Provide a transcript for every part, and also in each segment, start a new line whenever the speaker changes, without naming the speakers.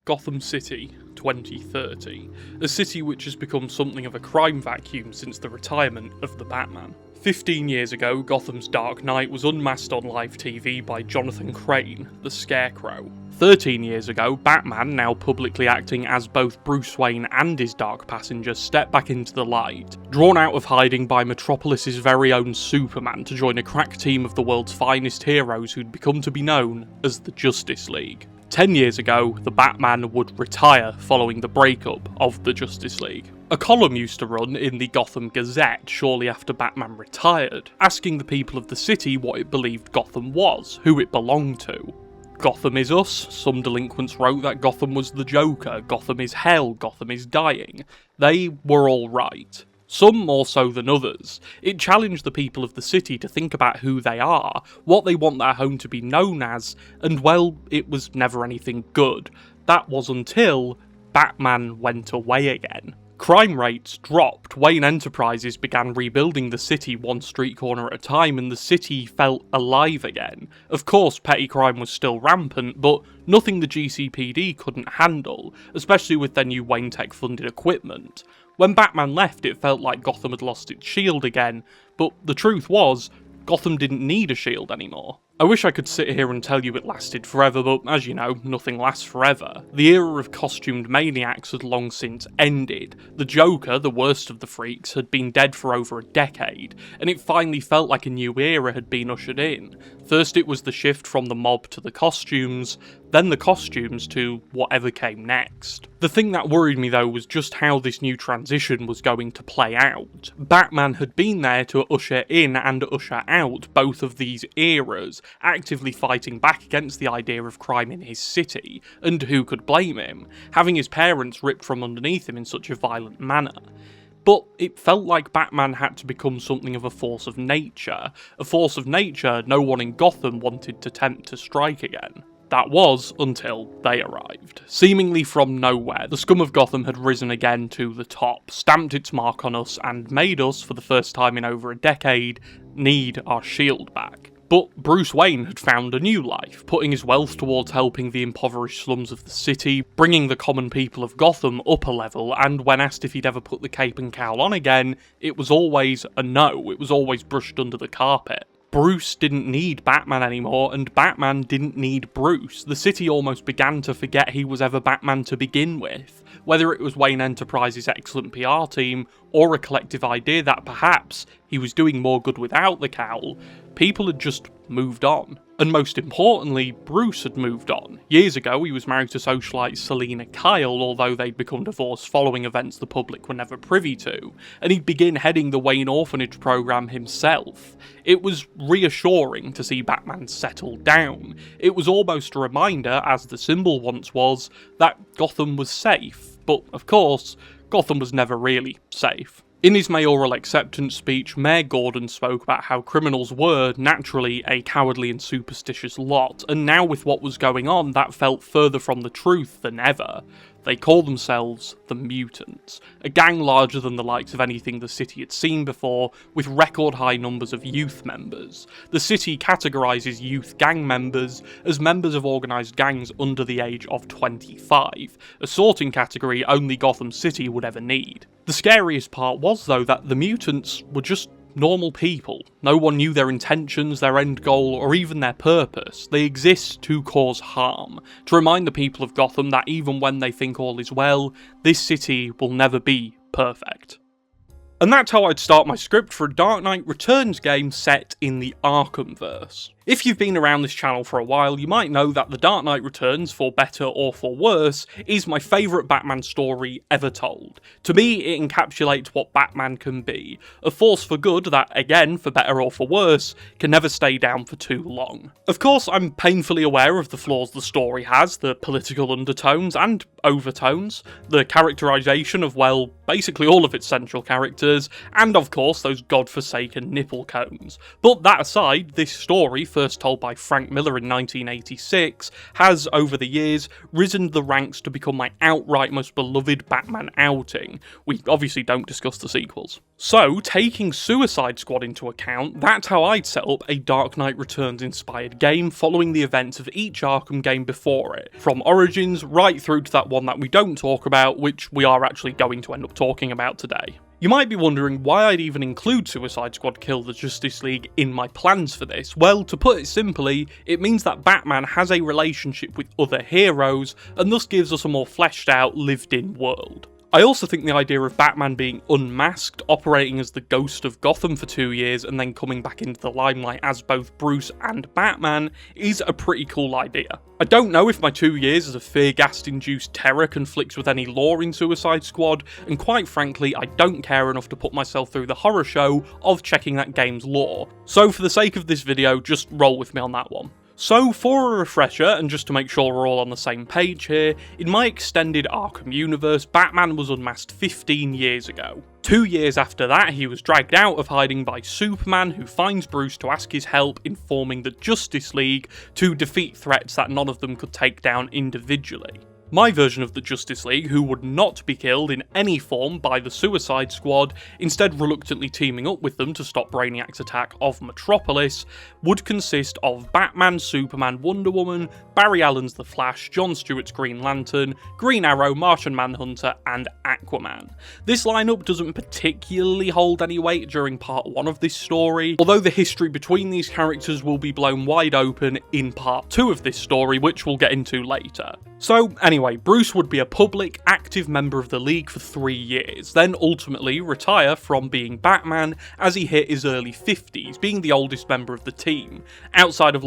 Gotham City 2030, a city which has become something of a crime vacuum since the retirement of the Batman. 15 years ago, Gotham's Dark Knight was unmasked on live TV by Jonathan Crane, the Scarecrow. 13 years ago, Batman, now publicly acting as both Bruce Wayne and his Dark Passenger, stepped back into the light, drawn out of hiding by Metropolis's very own Superman to join a crack team of the world's finest heroes who'd become to be known as the Justice League. 10 years ago, the Batman would retire following the breakup of the Justice League. A column used to run in the Gotham Gazette shortly after Batman retired, asking the people of the city what it believed Gotham was, who it belonged to. Gotham is us. Some delinquents wrote that Gotham was the Joker, Gotham is hell, Gotham is dying. They were all right. Some more so than others. It challenged the people of the city to think about who they are, what they want their home to be known as, and well, it was never anything good. That was until Batman went away again. Crime rates dropped, Wayne Enterprises began rebuilding the city one street corner at a time, and the city felt alive again. Of course, petty crime was still rampant, but nothing the GCPD couldn't handle, especially with their new Wayne Tech-funded equipment. When Batman left, it felt like Gotham had lost its shield again, but the truth was, Gotham didn't need a shield anymore. I wish I could sit here and tell you it lasted forever, but as you know, nothing lasts forever. The era of costumed maniacs had long since ended. The Joker, the worst of the freaks, had been dead for over a decade, and it finally felt like a new era had been ushered in. First it was the shift from the mob to the costumes, then the costumes to whatever came next. The thing that worried me though was just how this new transition was going to play out. Batman had been there to usher in and usher out both of these eras, actively fighting back against the idea of crime in his city, and who could blame him, having his parents ripped from underneath him in such a violent manner. But it felt like Batman had to become something of a force of nature no one in Gotham wanted to tempt to strike again. That was until they arrived. Seemingly from nowhere, the scum of Gotham had risen again to the top, stamped its mark on us, and made us, for the first time in over a decade, need our shield back. But Bruce Wayne had found a new life, putting his wealth towards helping the impoverished slums of the city, bringing the common people of Gotham up a level, and when asked if he'd ever put the cape and cowl on again, it was always a no, it was always brushed under the carpet. Bruce didn't need Batman anymore, and Batman didn't need Bruce. The city almost began to forget he was ever Batman to begin with. Whether it was Wayne Enterprises' excellent PR team, or a collective idea that perhaps he was doing more good without the cowl, people had just moved on. And most importantly, Bruce had moved on. Years ago, he was married to socialite Selina Kyle, although they'd become divorced following events the public were never privy to, and he'd begin heading the Wayne Orphanage program himself. It was reassuring to see Batman settle down. It was almost a reminder, as the symbol once was, that Gotham was safe. But, of course, Gotham was never really safe. In his mayoral acceptance speech, Mayor Gordon spoke about how criminals were, naturally, a cowardly and superstitious lot, and now with what was going on, that felt further from the truth than ever. They call themselves the Mutants, a gang larger than the likes of anything the city had seen before, with record-high numbers of youth members. The city categorises youth gang members as members of organised gangs under the age of 25, a sorting category only Gotham City would ever need. The scariest part was, though, that the Mutants were just normal people. No one knew their intentions, their end goal, or even their purpose. They exist to cause harm, to remind the people of Gotham that even when they think all is well, this city will never be perfect. And that's how I'd start my script for a Dark Knight Returns game set in the Arkhamverse. If you've been around this channel for a while, you might know that The Dark Knight Returns, for better or for worse, is my favourite Batman story ever told. To me, it encapsulates what Batman can be. A force for good that, again, for better or for worse, can never stay down for too long. Of course, I'm painfully aware of the flaws the story has, the political undertones and overtones, the characterisation of, well, basically all of its central characters, and of course those godforsaken nipple cones. But that aside, this story, first told by Frank Miller in 1986, has, over the years, risen the ranks to become my outright most beloved Batman outing. We obviously don't discuss the sequels. So, taking Suicide Squad into account, that's how I'd set up a Dark Knight Returns inspired game following the events of each Arkham game before it, from Origins right through to that one that we don't talk about, which we are actually going to end up talking about today. You might be wondering why I'd even include Suicide Squad Kill the Justice League in my plans for this. Well, to put it simply, it means that Batman has a relationship with other heroes, and thus gives us a more fleshed out, lived in world. I also think the idea of Batman being unmasked, operating as the ghost of Gotham for 2 years, and then coming back into the limelight as both Bruce and Batman is a pretty cool idea. I don't know if my 2 years as a fear-gas-induced terror conflicts with any lore in Suicide Squad, and quite frankly, I don't care enough to put myself through the horror show of checking that game's lore. So for the sake of this video, just roll with me on that one. So, for a refresher, and just to make sure we're all on the same page here, in my extended Arkham universe, Batman was unmasked 15 years ago. 2 years after that, he was dragged out of hiding by Superman, who finds Bruce to ask his help in forming the Justice League to defeat threats that none of them could take down individually. My version of the Justice League, who would not be killed in any form by the Suicide Squad, instead reluctantly teaming up with them to stop Brainiac's attack of Metropolis, would consist of Batman, Superman, Wonder Woman, Barry Allen's The Flash, Jon Stewart's Green Lantern, Green Arrow, Martian Manhunter, and Aquaman. This lineup doesn't particularly hold any weight during part 1 of this story, although the history between these characters will be blown wide open in part 2 of this story, which we'll get into later. So, anyway, Bruce would be a public, active member of the League for 3 years, then ultimately retire from being Batman as he hit his early 50s, being the oldest member of the team, outside of,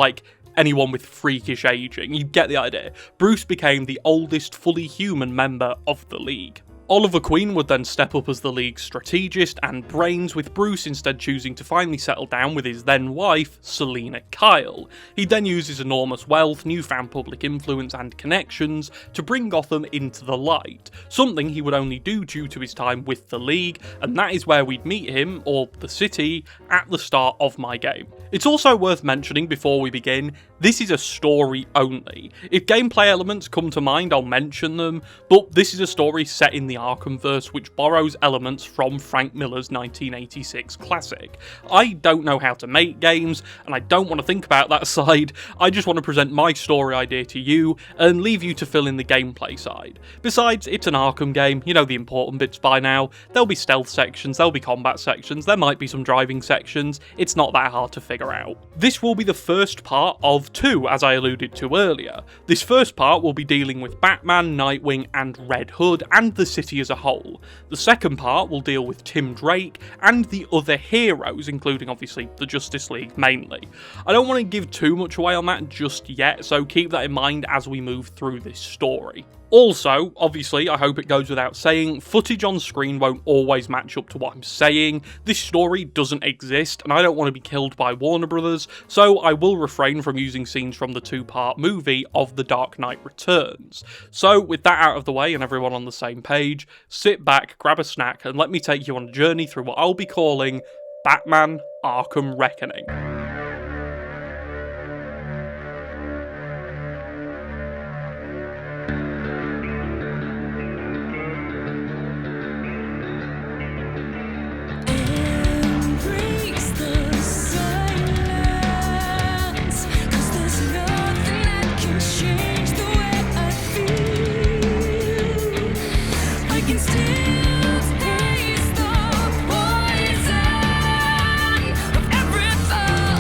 anyone with freakish aging. You get the idea. Bruce became the oldest fully human member of the League. Oliver Queen would then step up as the League's strategist and brains, with Bruce instead choosing to finally settle down with his then wife, Selina Kyle. He'd then use his enormous wealth, newfound public influence and connections to bring Gotham into the light, something he would only do due to his time with the League, and that is where we'd meet him, or the city, at the start of my game. It's also worth mentioning before we begin, this is a story only. If gameplay elements come to mind, I'll mention them, but this is a story set in the Arkhamverse which borrows elements from Frank Miller's 1986 classic. I don't know how to make games, and I don't want to think about that side. I just want to present my story idea to you, and leave you to fill in the gameplay side. Besides, it's an Arkham game, you know the important bits by now. There'll be stealth sections, there'll be combat sections, there might be some driving sections. It's not that hard to figure out. This will be the first part of 2, as I alluded to earlier. This first part will be dealing with Batman, Nightwing, and Red Hood, and the city as a whole. The second part will deal with Tim Drake and the other heroes, including obviously the Justice League mainly. I don't want to give too much away on that just yet, so keep that in mind as we move through this story. Also, obviously, I hope it goes without saying, footage on screen won't always match up to what I'm saying. This story doesn't exist, and I don't want to be killed by Warner Brothers, so I will refrain from using scenes from the 2-part movie of The Dark Knight Returns. So, with that out of the way and everyone on the same page, sit back, grab a snack, and let me take you on a journey through what I'll be calling Batman Arkham Reckoning.
Taste the poison of every thought.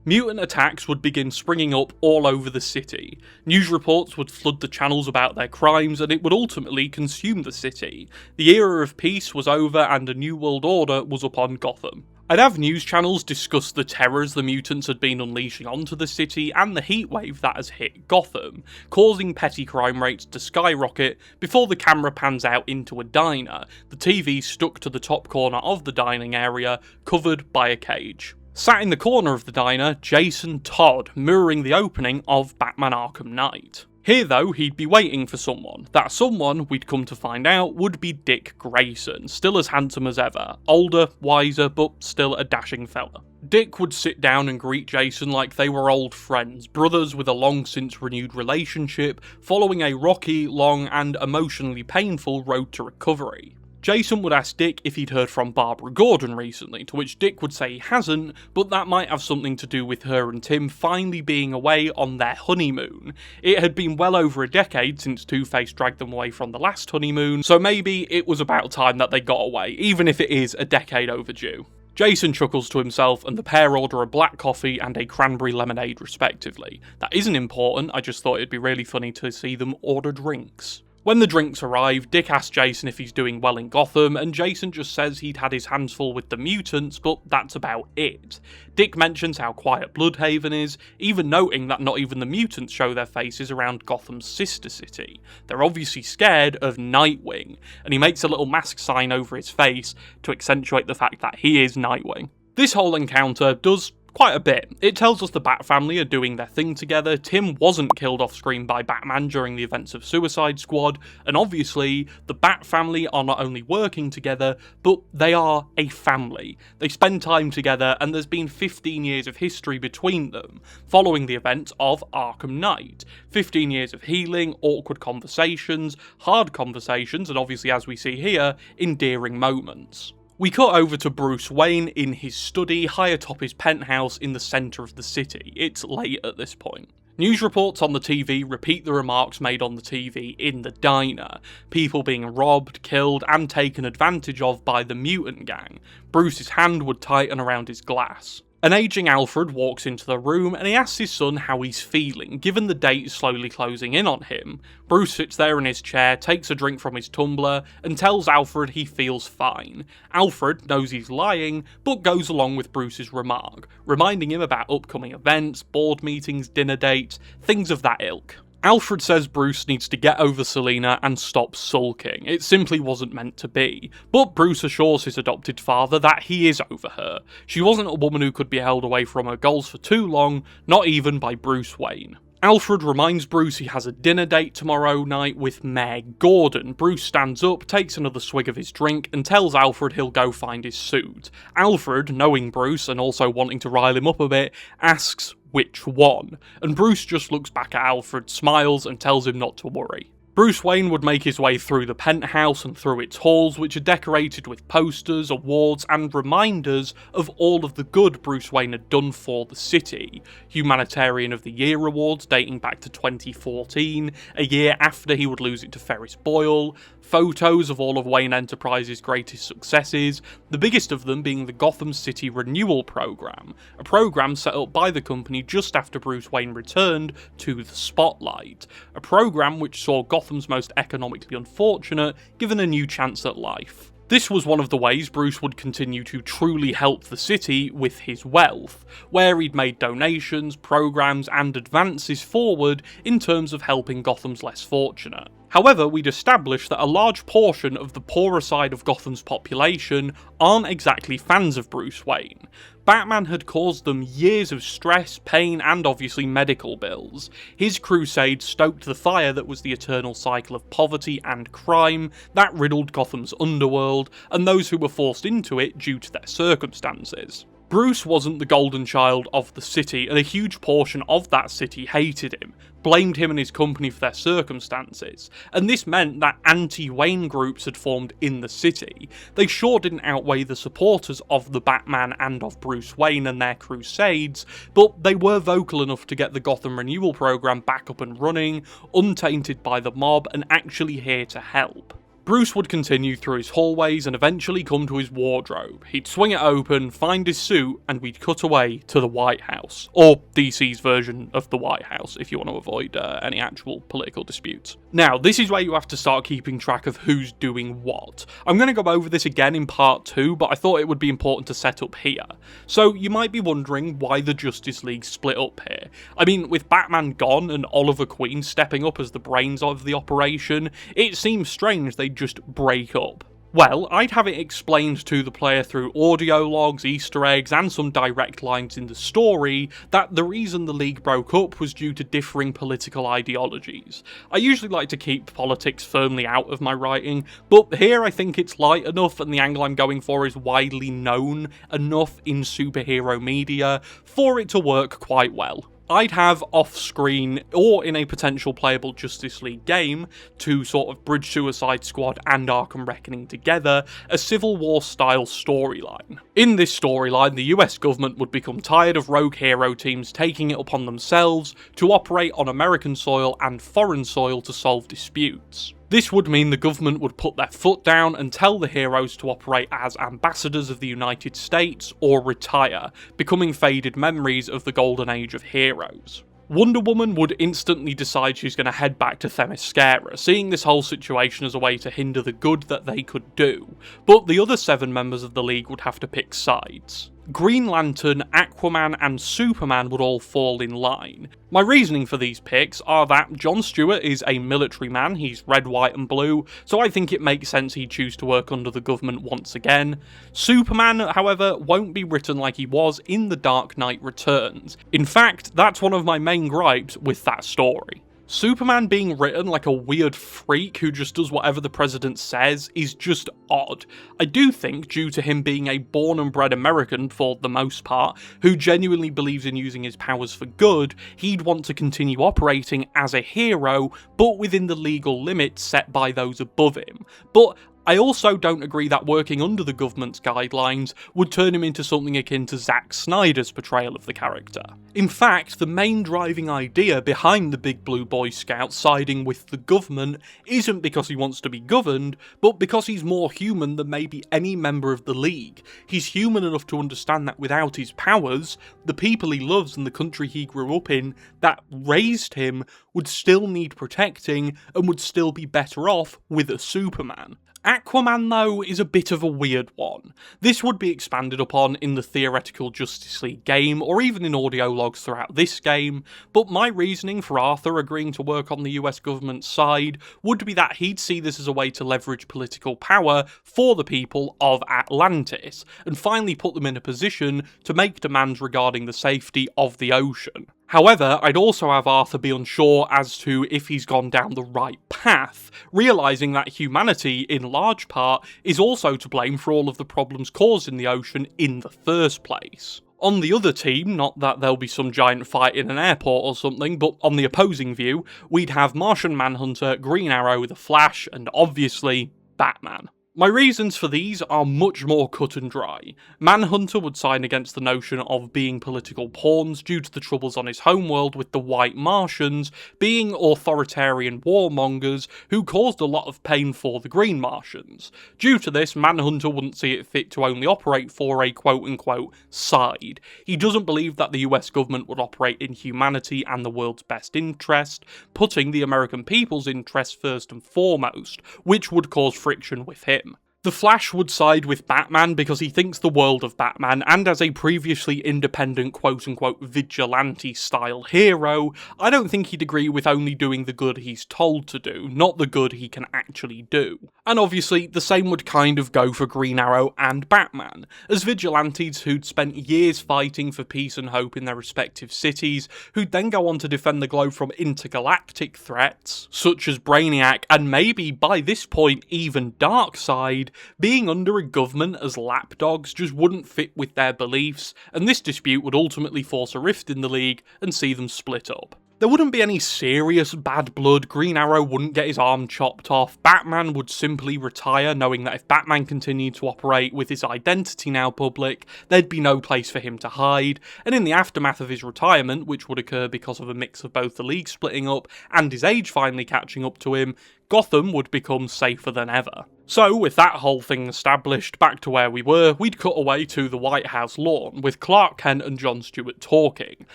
Mutant attacks would begin springing up all over the city. News reports would flood the channels about their crimes, and it would ultimately consume the city. The era of peace was over and a new world order was upon Gotham. I'd have news channels discuss the terrors the mutants had been unleashing onto the city and the heatwave that has hit Gotham, causing petty crime rates to skyrocket before the camera pans out into a diner, the TV stuck to the top corner of the dining area, covered by a cage. Sat in the corner of the diner, Jason Todd, mirroring the opening of Batman Arkham Knight. Here though, he'd be waiting for someone. That someone, we'd come to find out, would be Dick Grayson, still as handsome as ever, older, wiser, but still a dashing fella. Dick would sit down and greet Jason like they were old friends, brothers with a long since renewed relationship, following a rocky, long and emotionally painful road to recovery. Jason would ask Dick if he'd heard from Barbara Gordon recently, to which Dick would say he hasn't, but that might have something to do with her and Tim finally being away on their honeymoon. It had been well over a decade since Two-Face dragged them away from the last honeymoon, so maybe it was about time that they got away, even if it is a decade overdue. Jason chuckles to himself and the pair order a black coffee and a cranberry lemonade respectively. That isn't important, I just thought it'd be really funny to see them order drinks. When the drinks arrive, Dick asks Jason if he's doing well in Gotham, and Jason just says he'd had his hands full with the mutants, but that's about it. Dick mentions how quiet Bloodhaven is, even noting that not even the mutants show their faces around Gotham's sister city. They're obviously scared of Nightwing, and he makes a little mask sign over his face to accentuate the fact that he is Nightwing. This whole encounter does quite a bit. It tells us the Bat family are doing their thing together, Tim wasn't killed off screen by Batman during the events of Suicide Squad, and obviously the Bat family are not only working together, but they are a family. They spend time together and there's been 15 years of history between them, following the events of Arkham Knight. 15 years of healing, awkward conversations, hard conversations, and obviously as we see here, endearing moments. We cut over to Bruce Wayne in his study high atop his penthouse in the centre of the city. It's late at this point. News reports on the TV repeat the remarks made on the TV in the diner. People being robbed, killed, and taken advantage of by the mutant gang. Bruce's hand would tighten around his glass. An aging Alfred walks into the room and he asks his son how he's feeling, given the date is slowly closing in on him. Bruce sits there in his chair, takes a drink from his tumbler, and tells Alfred he feels fine. Alfred knows he's lying, but goes along with Bruce's remark, reminding him about upcoming events, board meetings, dinner dates, things of that ilk. Alfred says Bruce needs to get over Selina and stop sulking. It simply wasn't meant to be. But Bruce assures his adopted father that he is over her. She wasn't a woman who could be held away from her goals for too long, not even by Bruce Wayne. Alfred reminds Bruce he has a dinner date tomorrow night with Mayor Gordon. Bruce stands up, takes another swig of his drink, and tells Alfred he'll go find his suit. Alfred, knowing Bruce and also wanting to rile him up a bit, asks which one, and Bruce just looks back at Alfred, smiles, and tells him not to worry. Bruce Wayne would make his way through the penthouse and through its halls, which are decorated with posters, awards, and reminders of all of the good Bruce Wayne had done for the city. Humanitarian of the Year awards dating back to 2014, a year after he would lose it to Ferris Boyle, photos of all of Wayne Enterprises' greatest successes, the biggest of them being the Gotham City Renewal Program, a program set up by the company just after Bruce Wayne returned to the spotlight, a program which saw Gotham's most economically unfortunate given a new chance at life. This was one of the ways Bruce would continue to truly help the city with his wealth, where he'd made donations, programs, and advances forward in terms of helping Gotham's less fortunate. However, we'd established that a large portion of the poorer side of Gotham's population aren't exactly fans of Bruce Wayne. Batman had caused them years of stress, pain, and obviously medical bills. His crusade stoked the fire that was the eternal cycle of poverty and crime that riddled Gotham's underworld, and those who were forced into it due to their circumstances. Bruce wasn't the golden child of the city, and a huge portion of that city hated him, blamed him and his company for their circumstances, and this meant that anti-Wayne groups had formed in the city. They sure didn't outweigh the supporters of the Batman and of Bruce Wayne and their crusades, but they were vocal enough to get the Gotham Renewal Program back up and running, untainted by the mob, and actually here to help. Bruce would continue through his hallways and eventually come to his wardrobe. He'd swing it open, find his suit, and we'd cut away to the White House. Or DC's version of the White House, if you want to avoid any actual political disputes. Now, this is where you have to start keeping track of who's doing what. I'm going to go over this again in part 2, but I thought it would be important to set up here. So, you might be wondering why the Justice League split up here. I mean, with Batman gone and Oliver Queen stepping up as the brains of the operation, it seems strange they just break up. Well, I'd have it explained to the player through audio logs, Easter eggs, and some direct lines in the story that the reason the League broke up was due to differing political ideologies. I usually like to keep politics firmly out of my writing, but here I think it's light enough and the angle I'm going for is widely known enough in superhero media for it to work quite well. I'd have off-screen, or in a potential playable Justice League game, to sort of bridge Suicide Squad and Arkham Reckoning together, a Civil War-style storyline. In this storyline, the US government would become tired of rogue hero teams taking it upon themselves to operate on American soil and foreign soil to solve disputes. This would mean the government would put their foot down and tell the heroes to operate as ambassadors of the United States or retire, becoming faded memories of the golden age of heroes. Wonder Woman would instantly decide she's going to head back to Themyscira, seeing this whole situation as a way to hinder the good that they could do, but the other 7 members of the League would have to pick sides. Green Lantern, Aquaman and Superman would all fall in line. My reasoning for these picks are that Jon Stewart is a military man, he's red, white and blue, so I think it makes sense he'd choose to work under the government once again. Superman, however, won't be written like he was in The Dark Knight Returns. In fact, that's one of my main gripes with that story. Superman being written like a weird freak who just does whatever the president says is just odd. I do think, due to him being a born and bred American for the most part, who genuinely believes in using his powers for good, he'd want to continue operating as a hero, but within the legal limits set by those above him. But I also don't agree that working under the government's guidelines would turn him into something akin to Zack Snyder's portrayal of the character. In fact, the main driving idea behind the Big Blue Boy Scout siding with the government isn't because he wants to be governed, but because he's more human than maybe any member of the League. He's human enough to understand that without his powers, the people he loves and the country he grew up in that raised him would still need protecting and would still be better off with a Superman. Aquaman, though, is a bit of a weird one. This would be expanded upon in the theoretical Justice League game, or even in audio logs throughout this game, but my reasoning for Arthur agreeing to work on the US government's side would be that he'd see this as a way to leverage political power for the people of Atlantis, and finally put them in a position to make demands regarding the safety of the ocean. However, I'd also have Arthur be unsure as to if he's gone down the right path, realising that humanity, in large part, is also to blame for all of the problems caused in the ocean in the first place. On the other team, not that there'll be some giant fight in an airport or something, but on the opposing view, we'd have Martian Manhunter, Green Arrow, The Flash, and obviously, Batman. My reasons for these are much more cut and dry. Manhunter would sign against the notion of being political pawns due to the troubles on his homeworld with the White Martians being authoritarian warmongers who caused a lot of pain for the Green Martians. Due to this, Manhunter wouldn't see it fit to only operate for a quote-unquote side. He doesn't believe that the US government would operate in humanity and the world's best interest, putting the American people's interest first and foremost, which would cause friction with him. The Flash would side with Batman because he thinks the world of Batman, and as a previously independent quote-unquote vigilante-style hero, I don't think he'd agree with only doing the good he's told to do, not the good he can actually do. And obviously, the same would kind of go for Green Arrow and Batman, as vigilantes who'd spent years fighting for peace and hope in their respective cities, who'd then go on to defend the globe from intergalactic threats, such as Brainiac, and maybe, by this point, even Darkseid. Being under a government as lapdogs just wouldn't fit with their beliefs, and this dispute would ultimately force a rift in the League and see them split up. There wouldn't be any serious bad blood, Green Arrow wouldn't get his arm chopped off, Batman would simply retire, knowing that if Batman continued to operate with his identity now public, there'd be no place for him to hide, and in the aftermath of his retirement, which would occur because of a mix of both the League splitting up and his age finally catching up to him, Gotham would become safer than ever. So, with that whole thing established, back to where we were, we'd cut away to the White House lawn, with Clark Kent and Jon Stewart talking.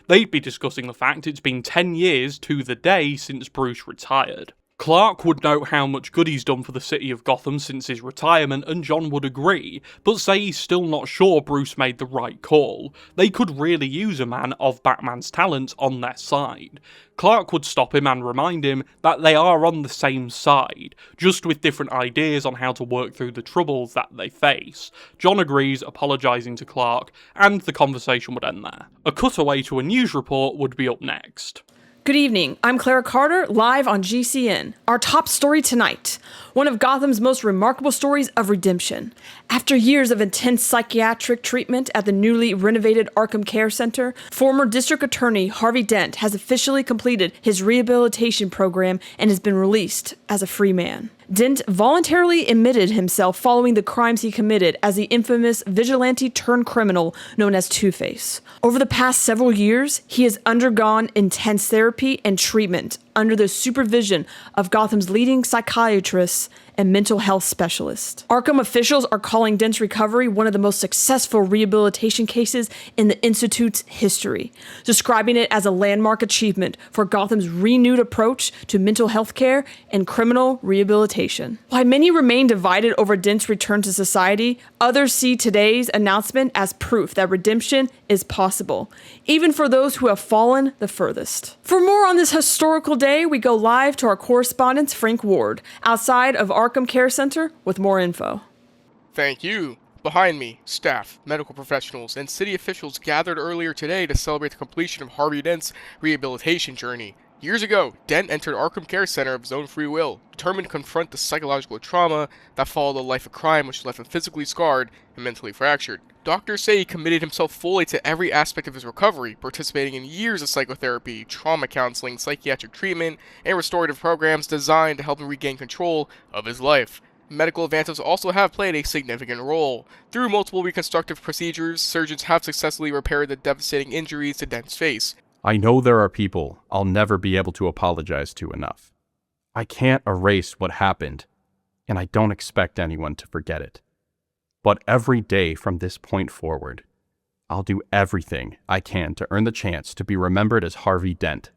They'd be discussing the fact it's been 10 years to the day since Bruce retired. Clark would note how much good he's done for the city of Gotham since his retirement, and Jon would agree, but say he's still not sure Bruce made the right call. They could really use a man of Batman's talents on their side. Clark would stop him and remind him that they are on the same side, just with different ideas on how to work through the troubles that they face. Jon agrees, apologising to Clark, and the conversation would end there. A cutaway to a news report would be up next.
Good evening, I'm Clara Carter, live on GCN. Our top story tonight, one of Gotham's most remarkable stories of redemption. After years of intense psychiatric treatment at the newly renovated Arkham Care Center, former District Attorney Harvey Dent has officially completed his rehabilitation program and has been released as a free man. Dent voluntarily admitted himself following the crimes he committed as the infamous vigilante-turned-criminal known as Two-Face. Over the past several years, he has undergone intense therapy and treatment under the supervision of Gotham's leading psychiatrists and mental health specialists. Arkham officials are calling Dent's recovery one of the most successful rehabilitation cases in the Institute's history, describing it as a landmark achievement for Gotham's renewed approach to mental health care and criminal rehabilitation. While many remain divided over Dent's return to society, others see today's announcement as proof that redemption is possible, even for those who have fallen the furthest. For more on this historical day, we go live to our correspondent Frank Ward, outside of Arkham Care Center, with more info.
Thank you. Behind me, staff, medical professionals, and city officials gathered earlier today to celebrate the completion of Harvey Dent's rehabilitation journey. Years ago, Dent entered Arkham Care Center of his own free will, determined to confront the psychological trauma that followed a life of crime which left him physically scarred and mentally fractured. Doctors say he committed himself fully to every aspect of his recovery, participating in years of psychotherapy, trauma counseling, psychiatric treatment, and restorative programs designed to help him regain control of his life. Medical advances also have played a significant role. Through multiple reconstructive procedures, surgeons have successfully repaired the devastating injuries to Dent's face.
I know there are people I'll never be able to apologize to enough. I can't erase what happened, and I don't expect anyone to forget it. But every day from this point forward, I'll do everything I can to earn the chance to be remembered as Harvey Dent,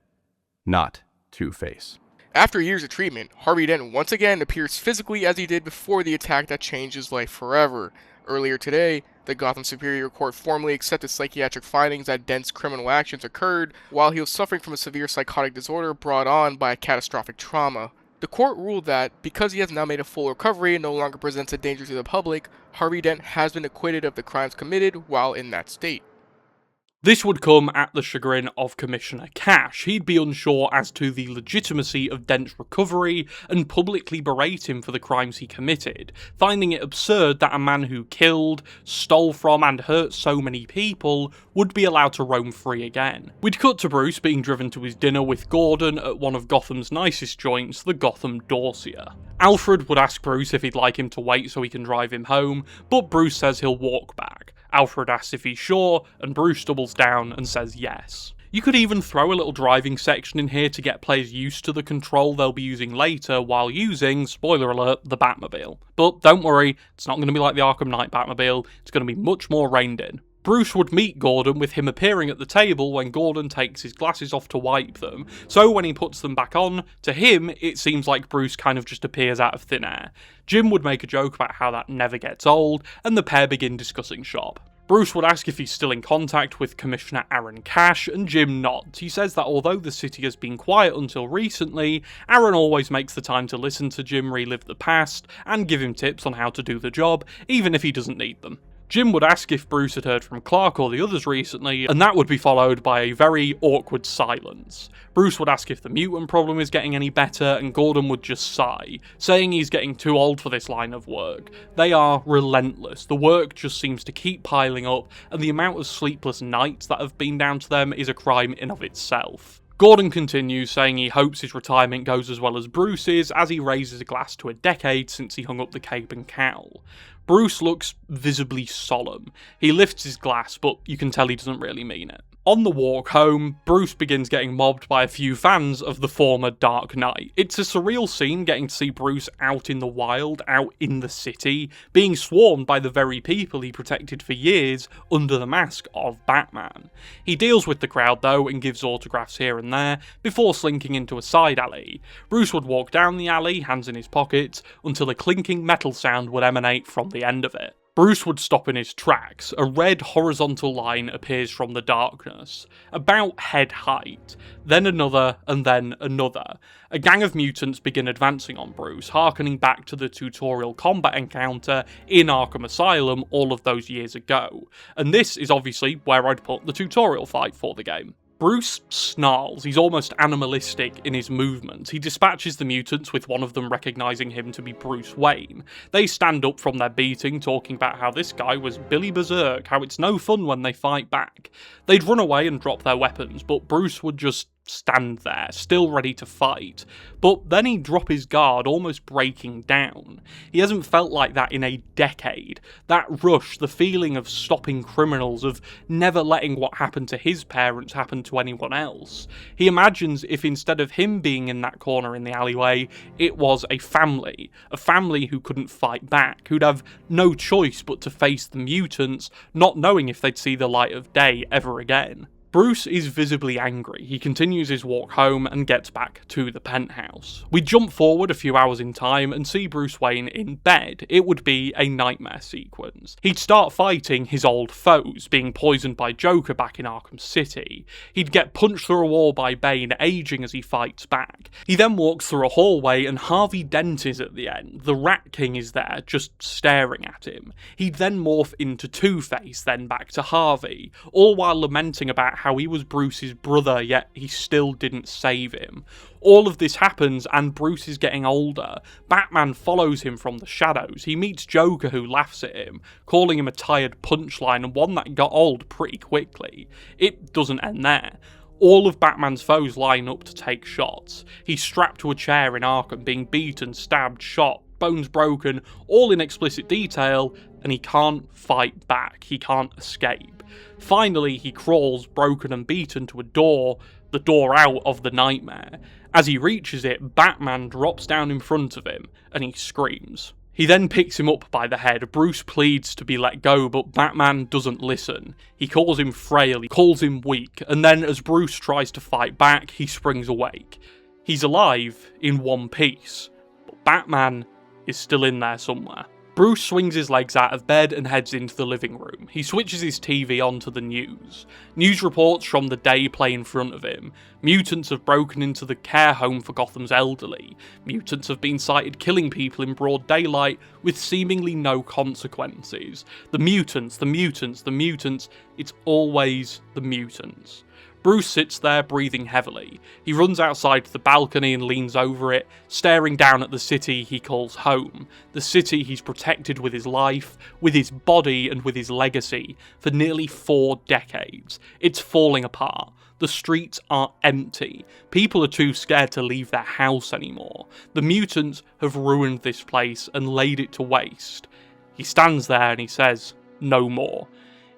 not Two-Face.
After years of treatment, Harvey Dent once again appears physically as he did before the attack that changed his life forever. Earlier today, the Gotham Superior Court formally accepted psychiatric findings that Dent's criminal actions occurred while he was suffering from a severe psychotic disorder brought on by a catastrophic trauma. The court ruled that, because he has now made a full recovery and no longer presents a danger to the public, Harvey Dent has been acquitted of the crimes committed while in that state.
This would come at the chagrin of Commissioner Cash. He'd be unsure as to the legitimacy of Dent's recovery and publicly berate him for the crimes he committed, finding it absurd that a man who killed, stole from and hurt so many people would be allowed to roam free again. We'd cut to Bruce being driven to his dinner with Gordon at one of Gotham's nicest joints, the Gotham Doorsier. Alfred would ask Bruce if he'd like him to wait so he can drive him home, but Bruce says he'll walk back. Alfred asks if he's sure, and Bruce doubles down and says yes. You could even throw a little driving section in here to get players used to the control they'll be using later while using, spoiler alert, the Batmobile. But don't worry, it's not going to be like the Arkham Knight Batmobile, it's going to be much more reined in. Bruce would meet Gordon with him appearing at the table when Gordon takes his glasses off to wipe them, so when he puts them back on, to him it seems like Bruce kind of just appears out of thin air. Jim would make a joke about how that never gets old, and the pair begin discussing shop. Bruce would ask if he's still in contact with Commissioner Aaron Cash, and Jim nods. He says that although the city has been quiet until recently, Aaron always makes the time to listen to Jim relive the past and give him tips on how to do the job, even if he doesn't need them. Jim would ask if Bruce had heard from Clark or the others recently, and that would be followed by a very awkward silence. Bruce would ask if the mutant problem is getting any better, and Gordon would just sigh, saying he's getting too old for this line of work. They are relentless. The work just seems to keep piling up, and the amount of sleepless nights that have been down to them is a crime in of itself. Gordon continues, saying he hopes his retirement goes as well as Bruce's as he raises a glass to a decade since he hung up the cape and cowl. Bruce looks visibly solemn. He lifts his glass, but you can tell he doesn't really mean it. On the walk home, Bruce begins getting mobbed by a few fans of the former Dark Knight. It's a surreal scene getting to see Bruce out in the wild, out in the city, being swarmed by the very people he protected for years under the mask of Batman. He deals with the crowd though and gives autographs here and there before slinking into a side alley. Bruce would walk down the alley, hands in his pockets, until a clinking metal sound would emanate from the end of it. Bruce would stop in his tracks. A red horizontal line appears from the darkness, about head height, then another, and then another. A gang of mutants begin advancing on Bruce, harkening back to the tutorial combat encounter in Arkham Asylum all of those years ago. And this is obviously where I'd put the tutorial fight for the game. Bruce snarls. He's almost animalistic in his movements. He dispatches the mutants, with one of them recognising him to be Bruce Wayne. They stand up from their beating, talking about how this guy was Billy Berserk, how it's no fun when they fight back. They'd run away and drop their weapons, but Bruce would just stand there, still ready to fight. But then he'd drop his guard, almost breaking down. He hasn't felt like that in a decade. That rush, the feeling of stopping criminals, of never letting what happened to his parents happen to anyone else. He imagines if instead of him being in that corner in the alleyway, it was a family who couldn't fight back, who'd have no choice but to face the mutants, not knowing if they'd see the light of day ever again. Bruce is visibly angry. He continues his walk home and gets back to the penthouse. We jump forward a few hours in time and see Bruce Wayne in bed. It would be a nightmare sequence. He'd start fighting his old foes, being poisoned by Joker back in Arkham City. He'd get punched through a wall by Bane, aging as he fights back. He then walks through a hallway and Harvey Dent is at the end. The Rat King is there, just staring at him. He'd then morph into Two-Face, then back to Harvey, all while lamenting about how he was Bruce's brother, yet he still didn't save him. All of this happens and Bruce is getting older. Batman follows him from the shadows. He meets Joker, who laughs at him, calling him a tired punchline, and one that got old pretty quickly. It doesn't end there. All of Batman's foes line up to take shots. He's strapped to a chair in Arkham, being beaten, stabbed, shot, bones broken, all in explicit detail, and he can't fight back. He can't escape. Finally, he crawls, broken and beaten, to a door, the door out of the nightmare. As he reaches it, Batman drops down in front of him, and he screams. He then picks him up by the head. Bruce pleads to be let go, but Batman doesn't listen. He calls him frail, he calls him weak, and then as Bruce tries to fight back, he springs awake. He's alive in one piece, but Batman is still in there somewhere. Bruce swings his legs out of bed and heads into the living room. He switches his TV on to the news. News reports from the day play in front of him. Mutants have broken into the care home for Gotham's elderly. Mutants have been sighted killing people in broad daylight with seemingly no consequences. The mutants, it's always the mutants. Bruce sits there, breathing heavily. He runs outside to the balcony and leans over it, staring down at the city he calls home. The city he's protected with his life, with his body, and with his legacy for nearly 4 decades. It's falling apart. The streets are empty. People are too scared to leave their house anymore. The mutants have ruined this place and laid it to waste. He stands there and he says, "No more."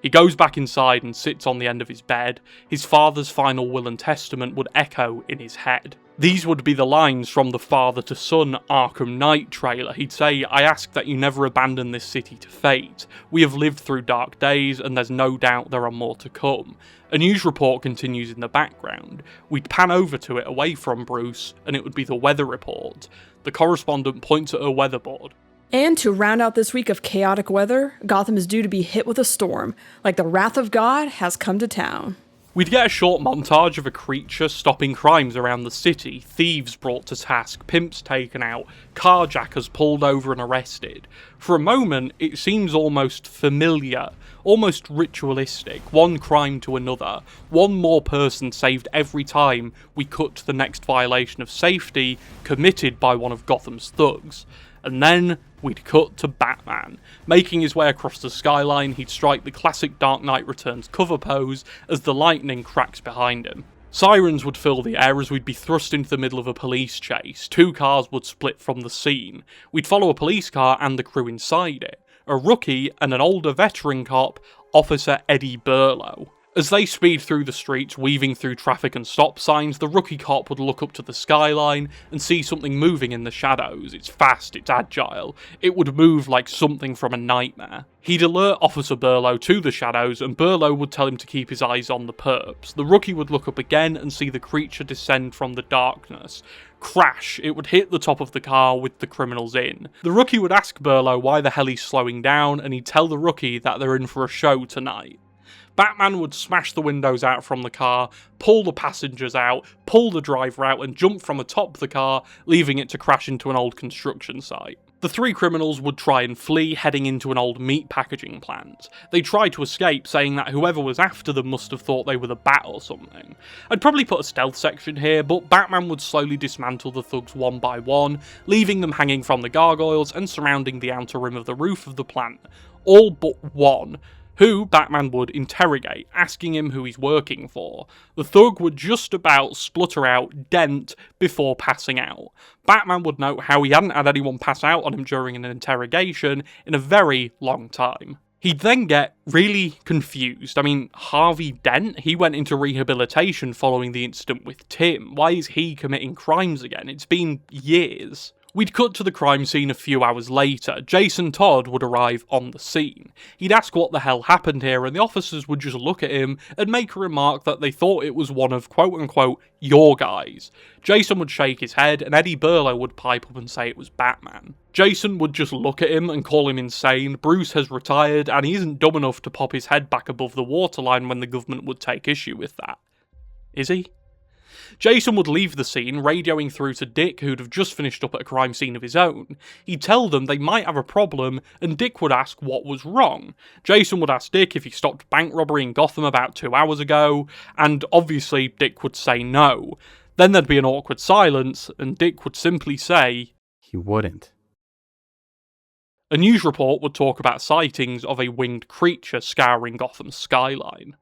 He goes back inside and sits on the end of his bed. His father's final will and testament would echo in his head. These would be the lines from the father to son Arkham Knight trailer. He'd say, "I ask that you never abandon this city to fate. We have lived through dark days and there's no doubt there are more to come." A news report continues in the background. We'd pan over to it away from Bruce and it would be the weather report. The correspondent points at a weatherboard.
And to round out this week of chaotic weather, Gotham is due to be hit with a storm, like the wrath of God has come to town.
We'd get a short montage of a creature stopping crimes around the city, thieves brought to task, pimps taken out, carjackers pulled over and arrested. For a moment, it seems almost familiar, almost ritualistic, one crime to another, one more person saved every time we cut to the next violation of safety committed by one of Gotham's thugs. And then we'd cut to Batman. Making his way across the skyline, he'd strike the classic Dark Knight Returns cover pose as the lightning cracks behind him. Sirens would fill the air as we'd be thrust into the middle of a police chase. 2 cars would split from the scene. We'd follow a police car and the crew inside it. A rookie and an older veteran cop, Officer Eddie Burlow. As they speed through the streets, weaving through traffic and stop signs, the rookie cop would look up to the skyline and see something moving in the shadows. It's fast, it's agile. It would move like something from a nightmare. He'd alert Officer Burlow to the shadows, and Burlow would tell him to keep his eyes on the perps. The rookie would look up again and see the creature descend from the darkness. Crash! It would hit the top of the car with the criminals in. The rookie would ask Burlow why the hell he's slowing down, and he'd tell the rookie that they're in for a show tonight. Batman would smash the windows out from the car, pull the passengers out, pull the driver out, and jump from atop the car, leaving it to crash into an old construction site. The 3 criminals would try and flee, heading into an old meat packaging plant. They tried to escape, saying that whoever was after them must have thought they were the Bat or something. I'd probably put a stealth section here, but Batman would slowly dismantle the thugs one by one, leaving them hanging from the gargoyles and surrounding the outer rim of the roof of the plant. All but one, who Batman would interrogate, asking him who he's working for. The thug would just about splutter out Dent before passing out. Batman would note how he hadn't had anyone pass out on him during an interrogation in a very long time. He'd then get really confused. I mean, Harvey Dent, he went into rehabilitation following the incident with Tim. Why is he committing crimes again? It's been years. We'd cut to the crime scene a few hours later. Jason Todd would arrive on the scene. He'd ask what the hell happened here, and the officers would just look at him and make a remark that they thought it was one of quote-unquote your guys. Jason would shake his head, and Eddie Burlow would pipe up and say it was Batman. Jason would just look at him and call him insane. Bruce has retired, and he isn't dumb enough to pop his head back above the waterline when the government would take issue with that. Is he? Jason would leave the scene, radioing through to Dick, who'd have just finished up at a crime scene of his own. He'd tell them they might have a problem, and Dick would ask what was wrong. Jason would ask Dick if he stopped bank robbery in Gotham about 2 hours ago, and obviously Dick would say no. Then there'd be an awkward silence, and Dick would simply say,
He wouldn't.
A news report would talk about sightings of a winged creature scouring Gotham's skyline.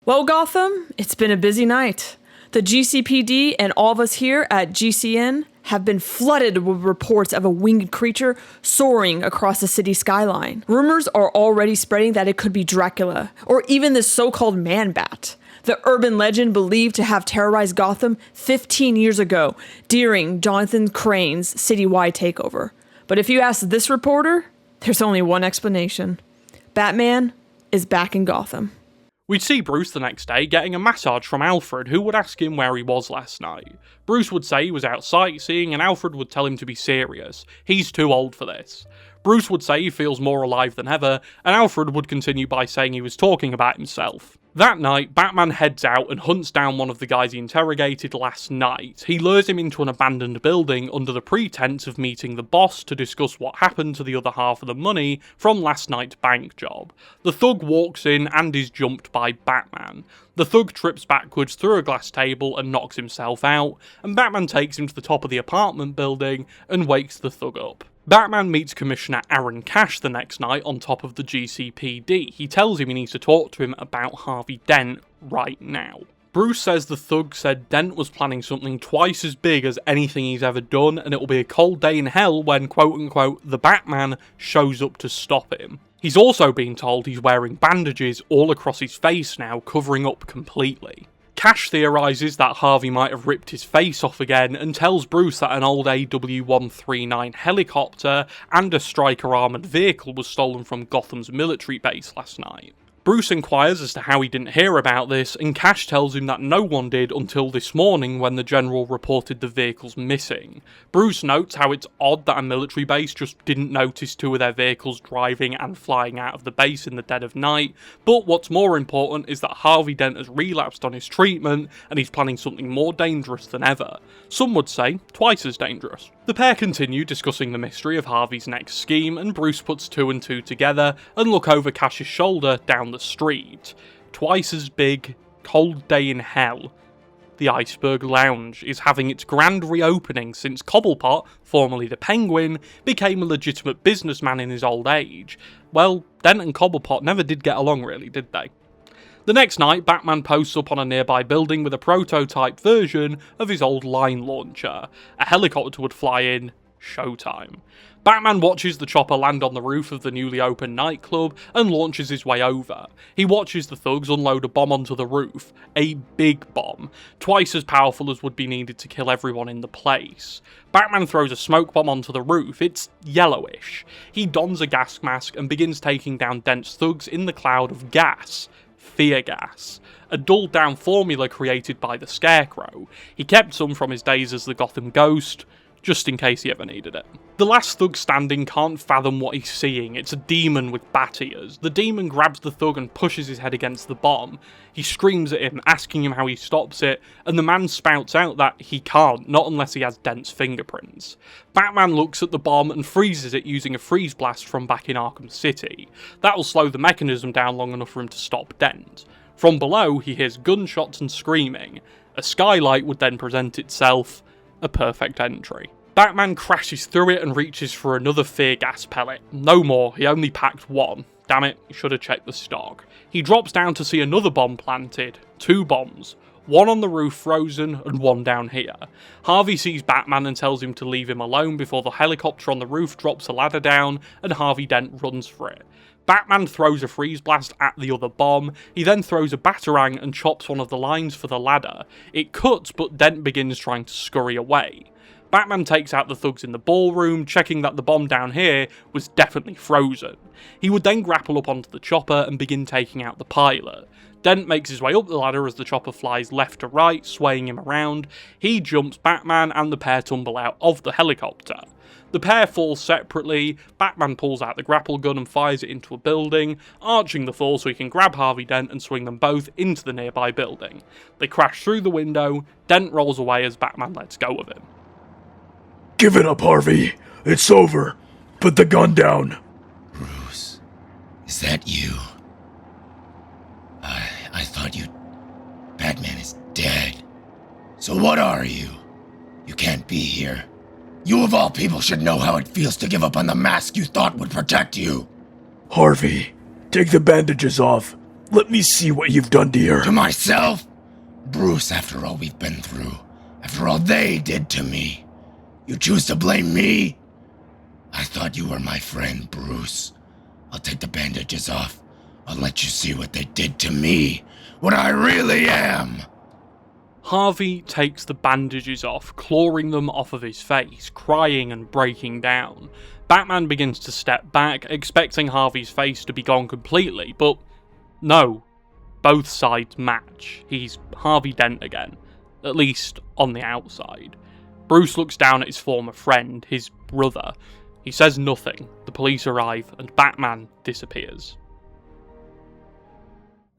Well, Gotham, it's been a busy night. The GCPD and all of us here at GCN have been flooded with reports of a winged creature soaring across the city skyline. Rumors are already spreading that it could be Dracula, or even the so-called Man-Bat, the urban legend believed to have terrorized Gotham 15 years ago during Jonathan Crane's citywide takeover. But if you ask this reporter, there's only one explanation. Batman is back in Gotham.
We'd see Bruce the next day getting a massage from Alfred, who would ask him where he was last night. Bruce would say he was out sightseeing, and Alfred would tell him to be serious. He's too old for this. Bruce would say he feels more alive than ever, and Alfred would continue by saying he was talking about himself. That night, Batman heads out and hunts down one of the guys he interrogated last night. He lures him into an abandoned building under the pretense of meeting the boss to discuss what happened to the other half of the money from last night's bank job. The thug walks in and is jumped by Batman. The thug trips backwards through a glass table and knocks himself out, and Batman takes him to the top of the apartment building and wakes the thug up. Batman meets Commissioner Aaron Cash the next night on top of the GCPD. He tells him he needs to talk to him about Harvey Dent right now. Bruce says the thug said Dent was planning something twice as big as anything he's ever done, and it'll be a cold day in hell when quote-unquote the Batman shows up to stop him. He's also been told he's wearing bandages all across his face now, covering up completely. Cash theorises that Harvey might have ripped his face off again and tells Bruce that an old AW-139 helicopter and a Stryker armoured vehicle was stolen from Gotham's military base last night. Bruce inquires as to how he didn't hear about this, and Cash tells him that no one did until this morning when the General reported the vehicles missing. Bruce notes how it's odd that a military base just didn't notice 2 of their vehicles driving and flying out of the base in the dead of night, but what's more important is that Harvey Dent has relapsed on his treatment and he's planning something more dangerous than ever. Some would say twice as dangerous. The pair continue discussing the mystery of Harvey's next scheme, and Bruce puts 2 and 2 together and look over Cash's shoulder down the street. Twice as big, cold day in hell. The Iceberg Lounge is having its grand reopening since Cobblepot, formerly the Penguin, became a legitimate businessman in his old age. Well, Dent and Cobblepot never did get along really, did they? The next night, Batman posts up on a nearby building with a prototype version of his old line launcher. A helicopter would fly in. Showtime. Batman watches the chopper land on the roof of the newly opened nightclub and launches his way over. He watches the thugs unload a bomb onto the roof. A big bomb, twice as powerful as would be needed to kill everyone in the place. Batman throws a smoke bomb onto the roof. It's yellowish. He dons a gas mask and begins taking down dense thugs in the cloud of gas. Fear gas. A dulled down formula created by the Scarecrow. He kept some from his days as the Gotham Ghost, just in case he ever needed it. The last thug standing can't fathom what he's seeing. It's a demon with bat ears. The demon grabs the thug and pushes his head against the bomb. He screams at him, asking him how he stops it, and the man spouts out that he can't, not unless he has Dent's fingerprints. Batman looks at the bomb and freezes it using a freeze blast from back in Arkham City. That'll slow the mechanism down long enough for him to stop Dent. From below, he hears gunshots and screaming. A skylight would then present itself. A perfect entry. Batman crashes through it and reaches for another fear gas pellet. No more, he only packed one. Damn it, he should have checked the stock. He drops down to see another bomb planted. 2 bombs. One on the roof frozen and one down here. Harvey sees Batman and tells him to leave him alone before the helicopter on the roof drops a ladder down and Harvey Dent runs for it. Batman throws a freeze blast at the other bomb. He then throws a batarang and chops one of the lines for the ladder. It cuts, but Dent begins trying to scurry away. Batman takes out the thugs in the ballroom, checking that the bomb down here was definitely frozen. He would then grapple up onto the chopper and begin taking out the pilot. Dent makes his way up the ladder as the chopper flies left to right, swaying him around. He jumps Batman and the pair tumble out of the helicopter. The pair fall separately. Batman pulls out the grapple gun and fires it into a building, arching the fall so he can grab Harvey Dent and swing them both into the nearby building. They crash through the window. Dent rolls away as Batman lets go of him.
Give it up, Harvey. It's over. Put the gun down.
Bruce, is that you? I thought you... Batman is dead. So what are you? You can't be here. You of all people should know how it feels to give up on the mask you thought would protect you.
Harvey, take the bandages off. Let me see what you've done to her.
To myself? Bruce, after all we've been through, after all they did to me, you choose to blame me? I thought you were my friend, Bruce. I'll take the bandages off. I'll let you see what they did to me. What I really am.
Harvey takes the bandages off, clawing them off of his face, crying and breaking down. Batman begins to step back, expecting Harvey's face to be gone completely, but no. Both sides match. He's Harvey Dent again, at least on the outside. Bruce looks down at his former friend, his brother. He says nothing. The police arrive, and Batman disappears.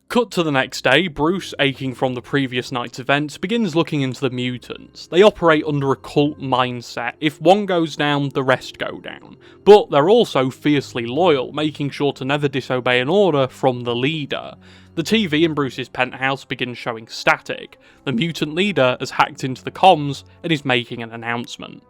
Cut to the next day, Bruce, aching from the previous night's events, begins looking into the mutants. They operate under a cult mindset. If one goes down, the rest go down. But they're also fiercely loyal, making sure to never disobey an order from the leader. The TV in Bruce's penthouse begins showing static. The mutant leader has hacked into the comms and is making an announcement.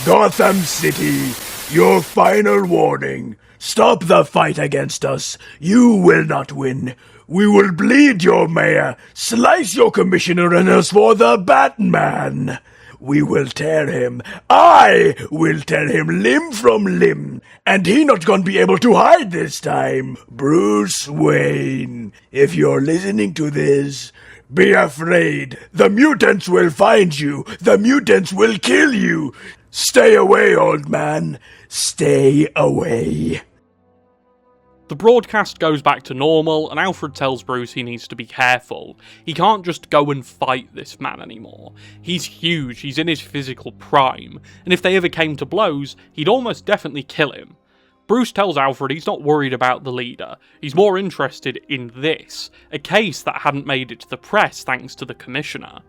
Gotham City, your final warning. Stop the fight against us. You will not win. We will bleed your mayor, slice your commissioner, and us for the Batman. We will tear him. I will tear him limb from limb. And he not gonna be able to hide this time. Bruce Wayne, if you're listening to this, be afraid. The mutants will find you. The mutants will kill you. Stay away, old man. Stay away.
The broadcast goes back to normal, and Alfred tells Bruce he needs to be careful. He can't just go and fight this man anymore. He's huge, he's in his physical prime, and if they ever came to blows, he'd almost definitely kill him. Bruce tells Alfred he's not worried about the leader. He's more interested in this, a case that hadn't made it to the press thanks to the Commissioner.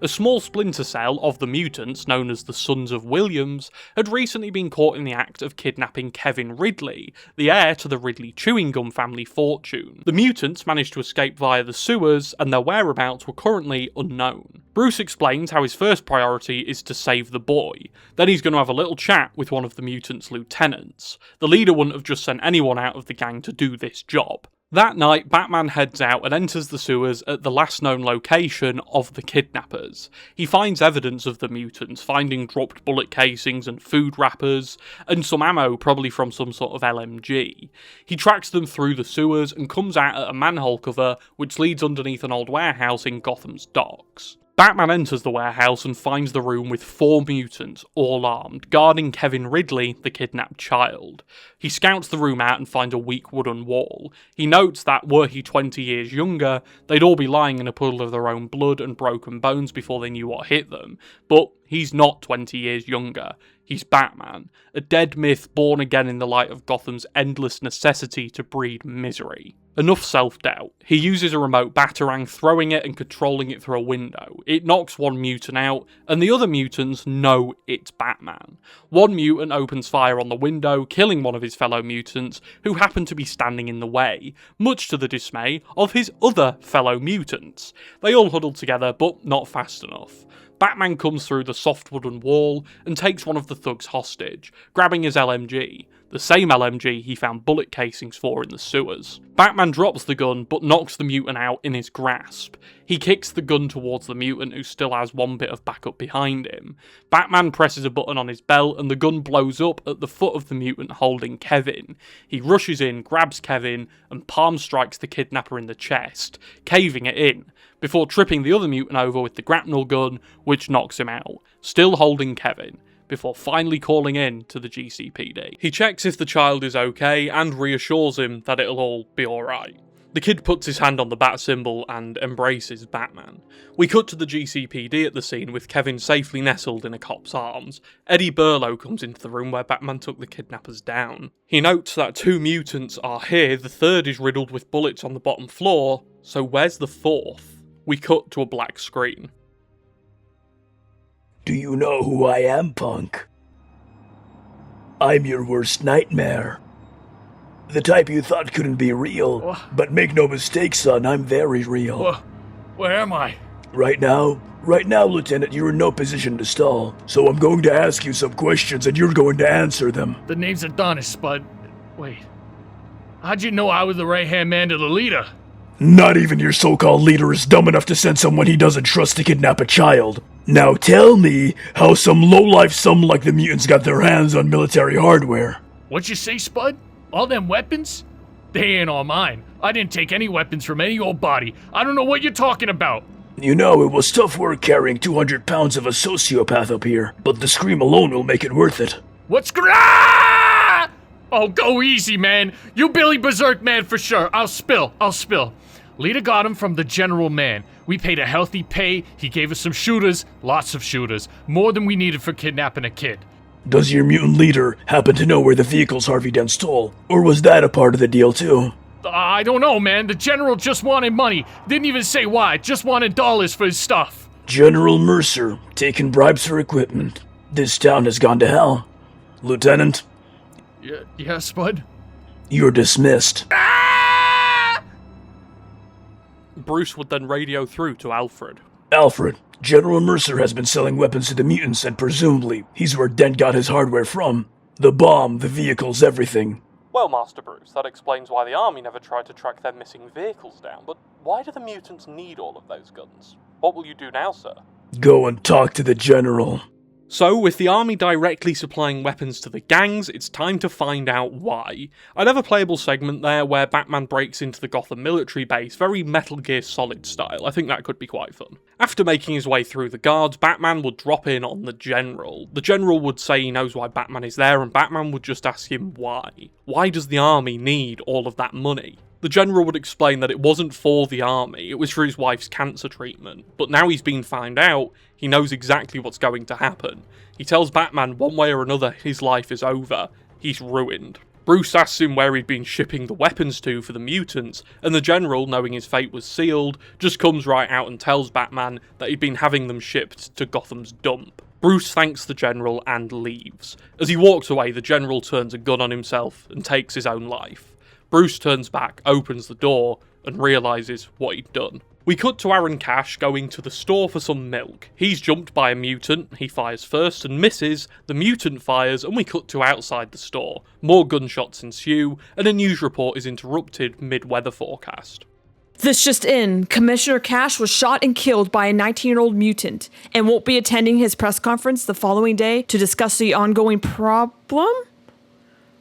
A small splinter cell of the mutants, known as the Sons of Williams, had recently been caught in the act of kidnapping Kevin Ridley, the heir to the Ridley chewing gum family fortune. The mutants managed to escape via the sewers, and their whereabouts were currently unknown. Bruce explains how his first priority is to save the boy. Then he's going to have a little chat with one of the mutants' lieutenants. The leader wouldn't have just sent anyone out of the gang to do this job. That night, Batman heads out and enters the sewers at the last known location of the kidnappers. He finds evidence of the mutants, finding dropped bullet casings and food wrappers, and some ammo, probably from some sort of LMG. He tracks them through the sewers and comes out at a manhole cover which leads underneath an old warehouse in Gotham's docks. Batman enters the warehouse and finds the room with 4 mutants, all armed, guarding Kevin Ridley, the kidnapped child. He scouts the room out and finds a weak wooden wall. He notes that, were he 20 years younger, they'd all be lying in a puddle of their own blood and broken bones before they knew what hit them. But he's not 20 years younger. He's Batman, a dead myth born again in the light of Gotham's endless necessity to breed misery. Enough self-doubt. He uses a remote batarang, throwing it and controlling it through a window. It knocks one mutant out, and the other mutants know it's Batman. One mutant opens fire on the window, killing one of his fellow mutants, who happen to be standing in the way, much to the dismay of his other fellow mutants. They all huddle together, but not fast enough. Batman comes through the soft wooden wall and takes one of the thugs hostage, grabbing his LMG, the same LMG he found bullet casings for in the sewers. Batman drops the gun but knocks the mutant out in his grasp. He kicks the gun towards the mutant who still has one bit of backup behind him. Batman presses a button on his belt and the gun blows up at the foot of the mutant holding Kevin. He rushes in, grabs Kevin and palm strikes the kidnapper in the chest, caving it in, before tripping the other mutant over with the grapnel gun, which knocks him out, still holding Kevin, before finally calling in to the GCPD. He checks if the child is okay and reassures him that it'll all be alright. The kid puts his hand on the bat symbol and embraces Batman. We cut to the GCPD at the scene with Kevin safely nestled in a cop's arms. Eddie Burlow comes into the room where Batman took the kidnappers down. He notes that 2 mutants are here, the third is riddled with bullets on the bottom floor, so where's the 4th? We cut to a black screen.
Do you know who I am, punk? I'm your worst nightmare. The type you thought couldn't be real. But make no mistake, son, I'm very real.
Where am I?
Right now, Lieutenant, you're in no position to stall. So I'm going to ask you some questions and you're going to answer them.
The name's Adonis, Spud. Wait. How'd you know I was the right-hand man to the leader?
Not even your so-called leader is dumb enough to send someone he doesn't trust to kidnap a child. Now tell me how some lowlife some like the mutants got their hands on military hardware.
What you say, Spud? All them weapons? They ain't all mine. I didn't take any weapons from any old body. I don't know what you're talking about.
You know, it was tough work carrying 200 pounds of a sociopath up here, but the scream alone will make it worth it.
What's Ah! Oh, go easy, man. You Billy Berserk man for sure. I'll spill. Leader got him from the general man. We paid a healthy pay. He gave us some shooters, lots of shooters, more than we needed for kidnapping a kid.
Does your mutant leader happen to know where the vehicles Harvey Dent stole? Or was that a part of the deal too?
I don't know, man. The general just wanted money. Didn't even say why. Just wanted dollars for his stuff.
General Mercer, taking bribes for equipment. This town has gone to hell. Lieutenant?
Yeah, Spud?
You're dismissed.
Bruce would then radio through to Alfred.
Alfred, General Mercer has been selling weapons to the mutants and presumably he's where Dent got his hardware from. The bomb, the vehicles, everything.
Well, Master Bruce, that explains why the army never tried to track their missing vehicles down, but why do the mutants need all of those guns? What will you do now, sir?
Go and talk to the General.
So, with the army directly supplying weapons to the gangs, it's time to find out why. I'd have a playable segment there where Batman breaks into the Gotham military base, very Metal Gear Solid style. I think that could be quite fun. After making his way through the guards, Batman would drop in on the General. The General would say he knows why Batman is there, and Batman would just ask him why. Why does the army need all of that money? The General would explain that it wasn't for the army, it was for his wife's cancer treatment, but now he's been found out, he knows exactly what's going to happen. He tells Batman one way or another his life is over, he's ruined. Bruce asks him where he'd been shipping the weapons to for the mutants, and the General, knowing his fate was sealed, just comes right out and tells Batman that he'd been having them shipped to Gotham's dump. Bruce thanks the General and leaves. As he walks away, the General turns a gun on himself and takes his own life. Bruce turns back, opens the door, and realises what he'd done. We cut to Aaron Cash going to the store for some milk. He's jumped by a mutant, he fires first and misses, the mutant fires, and we cut to outside the store. More gunshots ensue, and a news report is interrupted mid-weather forecast.
This just in, Commissioner Cash was shot and killed by a 19-year-old mutant and won't be attending his press conference the following day to discuss the ongoing problem?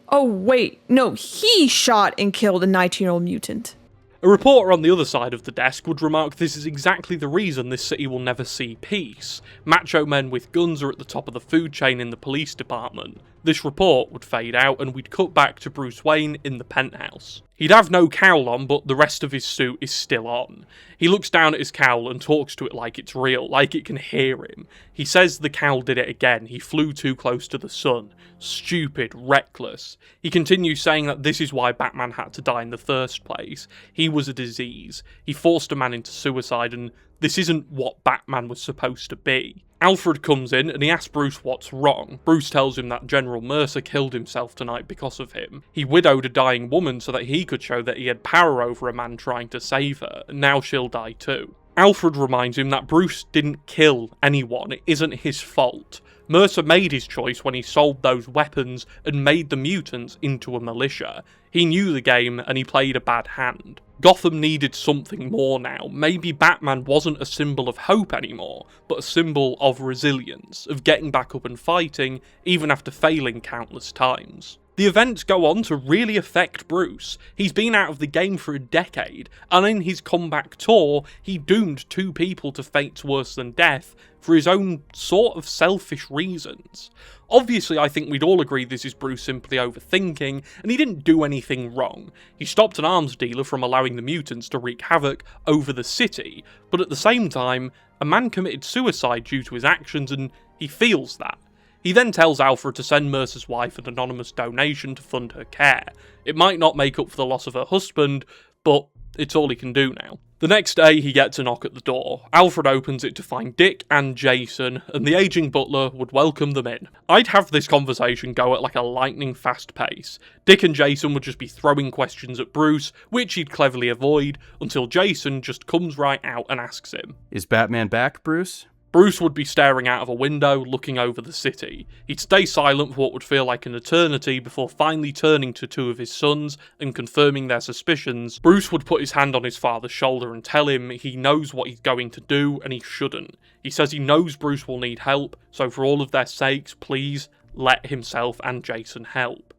Oh wait, no, he shot and killed a 19-year-old mutant.
A reporter on the other side of the desk would remark this is exactly the reason this city will never see peace. Macho men with guns are at the top of the food chain in the police department. This report would fade out and we'd cut back to Bruce Wayne in the penthouse. He'd have no cowl on, but the rest of his suit is still on. He looks down at his cowl and talks to it like it's real, like it can hear him. He says the cowl did it again, he flew too close to the sun. Stupid, reckless. He continues saying that this is why Batman had to die in the first place. He was a disease. He forced a man into suicide, and this isn't what Batman was supposed to be. Alfred comes in and he asks Bruce what's wrong. Bruce tells him that General Mercer killed himself tonight because of him. He widowed a dying woman so that he could show that he had power over a man trying to save her, and now she'll die too. Alfred reminds him that Bruce didn't kill anyone, it isn't his fault. Mercer made his choice when he sold those weapons and made the mutants into a militia. He knew the game and he played a bad hand. Gotham needed something more now. Maybe Batman wasn't a symbol of hope anymore, but a symbol of resilience, of getting back up and fighting, even after failing countless times. The events go on to really affect Bruce. He's been out of the game for a decade, and in his comeback tour, he doomed 2 people to fates worse than death for his own sort of selfish reasons. Obviously, I think we'd all agree this is Bruce simply overthinking, and he didn't do anything wrong. He stopped an arms dealer from allowing the mutants to wreak havoc over the city, but at the same time, a man committed suicide due to his actions, and he feels that. He then tells Alfred to send Mercer's wife an anonymous donation to fund her care. It might not make up for the loss of her husband, but it's all he can do now. The next day, he gets a knock at the door. Alfred opens it to find Dick and Jason, and the aging butler would welcome them in. I'd have this conversation go at like a lightning fast pace. Dick and Jason would just be throwing questions at Bruce, which he'd cleverly avoid, until Jason just comes right out and asks him.
Is Batman back, Bruce?
Bruce would be staring out of a window, looking over the city. He'd stay silent for what would feel like an eternity before finally turning to 2 of his sons and confirming their suspicions. Bruce would put his hand on his father's shoulder and tell him he knows what he's going to do and he shouldn't. He says he knows Bruce will need help, so for all of their sakes, please let himself and Jason help.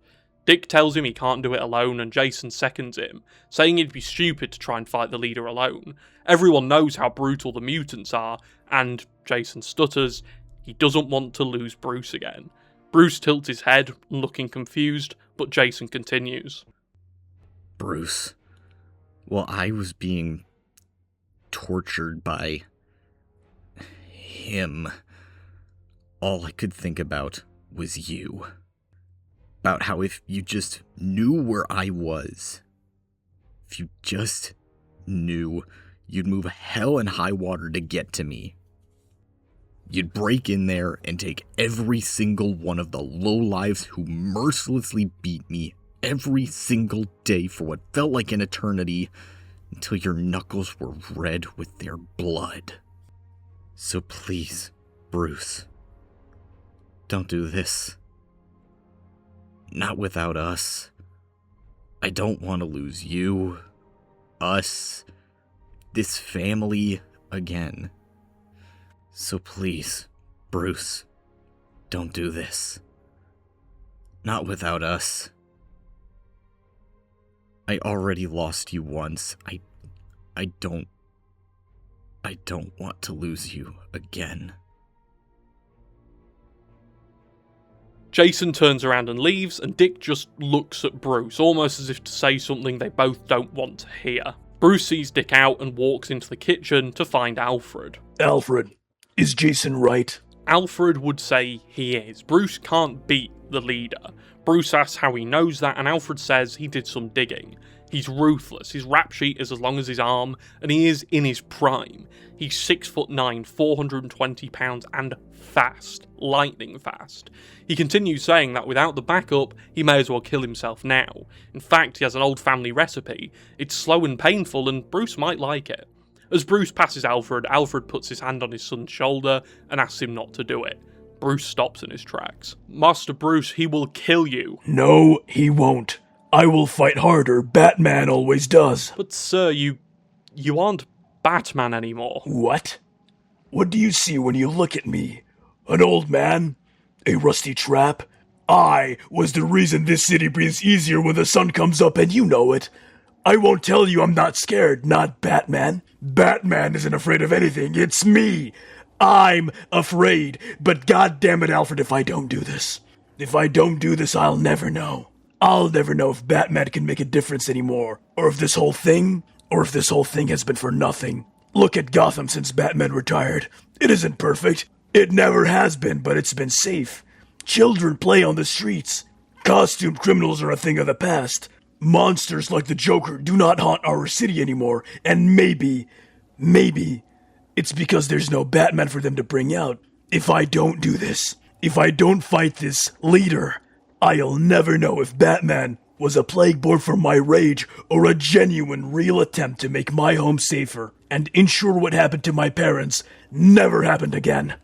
Dick tells him he can't do it alone, and Jason seconds him, saying he'd be stupid to try and fight the leader alone. Everyone knows how brutal the mutants are, and Jason stutters, he doesn't want to lose Bruce again. Bruce tilts his head, looking confused, but Jason continues.
Bruce, while I was being tortured by him, all I could think about was you. About how if you just knew where I was, if you just knew, you'd move hell and high water to get to me. You'd break in there and take every single one of the lowlives who mercilessly beat me every single day for what felt like an eternity until your knuckles were red with their blood. So please, Bruce, don't do this. Not without us. I don't want to lose you, us, this family again. So please, Bruce, don't do this. Not without us. I already lost you once. I don't want to lose you again.
Jason turns around and leaves, and Dick just looks at Bruce, almost as if to say something they both don't want to hear. Bruce sees Dick out and walks into the kitchen to find Alfred.
Alfred, is Jason right?
Alfred would say he is. Bruce can't beat the leader. Bruce asks how he knows that, and Alfred says he did some digging. He's ruthless, his rap sheet is as long as his arm, and he is in his prime. He's 6'9", 420 pounds, and fast. Lightning fast. He continues saying that without the backup, he may as well kill himself now. In fact, he has an old family recipe. It's slow and painful, and Bruce might like it. As Bruce passes Alfred, Alfred puts his hand on his son's shoulder and asks him not to do it. Bruce stops in his tracks. Master Bruce, he will kill you.
No, he won't. I will fight harder. Batman always does.
But sir, you aren't Batman anymore.
What? What do you see when you look at me? An old man? A rusty trap? I was the reason this city breathes easier when the sun comes up, and you know it. I won't tell you I'm not scared, not Batman. Batman isn't afraid of anything, it's me. I'm afraid, but goddammit, Alfred, if I don't do this. If I don't do this, I'll never know. I'll never know if Batman can make a difference anymore, or if this whole thing has been for nothing. Look at Gotham since Batman retired. It isn't perfect. It never has been, but it's been safe. Children play on the streets. Costumed criminals are a thing of the past. Monsters like the Joker do not haunt our city anymore, and maybe, it's because there's no Batman for them to bring out. If I don't do this, if I don't fight this leader, I'll never know if Batman was a plague born from my rage or a genuine, real attempt to make my home safer and ensure what happened to my parents never happened again.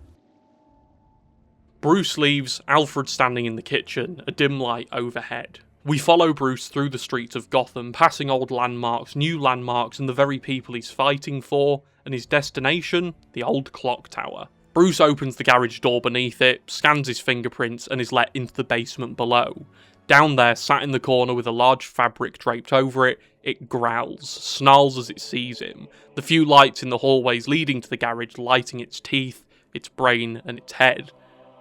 Bruce leaves, Alfred standing in the kitchen, a dim light overhead. We follow Bruce through the streets of Gotham, passing old landmarks, new landmarks, and the very people he's fighting for, and his destination, the old clock tower. Bruce opens the garage door beneath it, scans his fingerprints, and is let into the basement below. Down there, sat in the corner with a large fabric draped over it, it growls, snarls as it sees him, the few lights in the hallways leading to the garage lighting its teeth, its brain, and its head.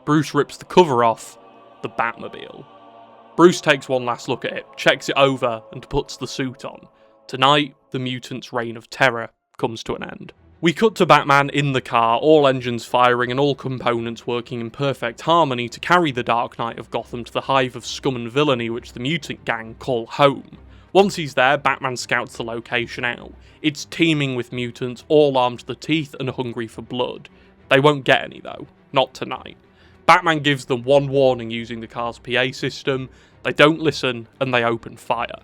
Bruce rips the cover off, the Batmobile. Bruce takes one last look at it, checks it over, and puts the suit on. Tonight, the mutant's reign of terror comes to an end. We cut to Batman in the car, all engines firing and all components working in perfect harmony to carry the Dark Knight of Gotham to the hive of scum and villainy which the mutant gang call home. Once he's there, Batman scouts the location out. It's teeming with mutants, all armed to the teeth and hungry for blood. They won't get any though, not tonight. Batman gives them one warning using the car's PA system, they don't listen, and they open fire.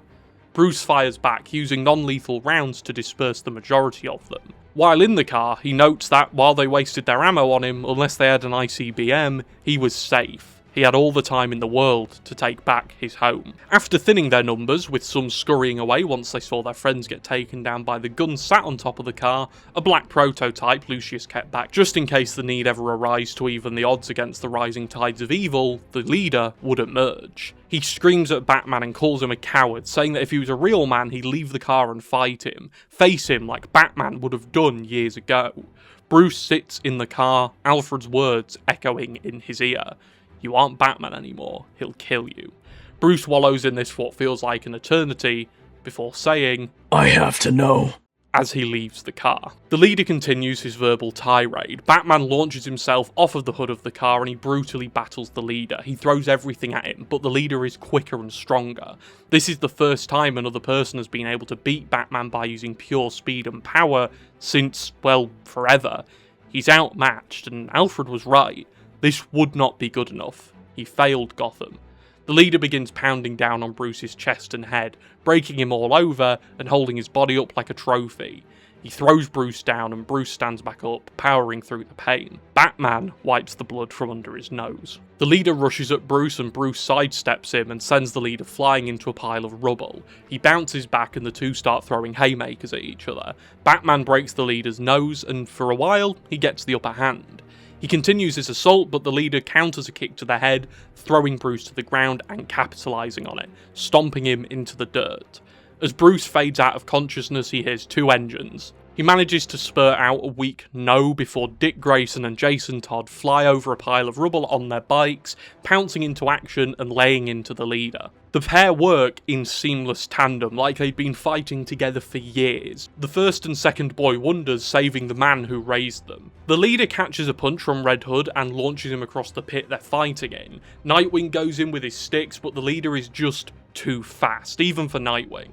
Bruce fires back, using non-lethal rounds to disperse the majority of them. While in the car, he notes that while they wasted their ammo on him, unless they had an ICBM, he was safe. He had all the time in the world to take back his home. After thinning their numbers, with some scurrying away once they saw their friends get taken down by the gun sat on top of the car, a black prototype Lucius kept back just in case the need ever arise to even the odds against the rising tides of evil, the leader would emerge. He screams at Batman and calls him a coward, saying that if he was a real man he'd leave the car and fight him, face him like Batman would have done years ago. Bruce sits in the car, Alfred's words echoing in his ear. You aren't Batman anymore, he'll kill you. Bruce wallows in this for what feels like an eternity, before saying,
I have to know.
As he leaves the car. The leader continues his verbal tirade. Batman launches himself off of the hood of the car and he brutally battles the leader. He throws everything at him, but the leader is quicker and stronger. This is the first time another person has been able to beat Batman by using pure speed and power since, well, forever. He's outmatched, and Alfred was right. This would not be good enough. He failed Gotham. The leader begins pounding down on Bruce's chest and head, breaking him all over and holding his body up like a trophy. He throws Bruce down and Bruce stands back up, powering through the pain. Batman wipes the blood from under his nose. The leader rushes at Bruce and Bruce sidesteps him and sends the leader flying into a pile of rubble. He bounces back and the two start throwing haymakers at each other. Batman breaks the leader's nose and for a while he gets the upper hand. He continues his assault, but the leader counters a kick to the head, throwing Bruce to the ground and capitalizing on it, stomping him into the dirt. As Bruce fades out of consciousness, he hears two engines. He manages to spurt out a weak no before Dick Grayson and Jason Todd fly over a pile of rubble on their bikes, pouncing into action and laying into the leader. The pair work in seamless tandem, like they've been fighting together for years, the first and second boy wonders saving the man who raised them. The leader catches a punch from Red Hood and launches him across the pit they're fighting in. Nightwing goes in with his sticks, but the leader is just too fast, even for Nightwing.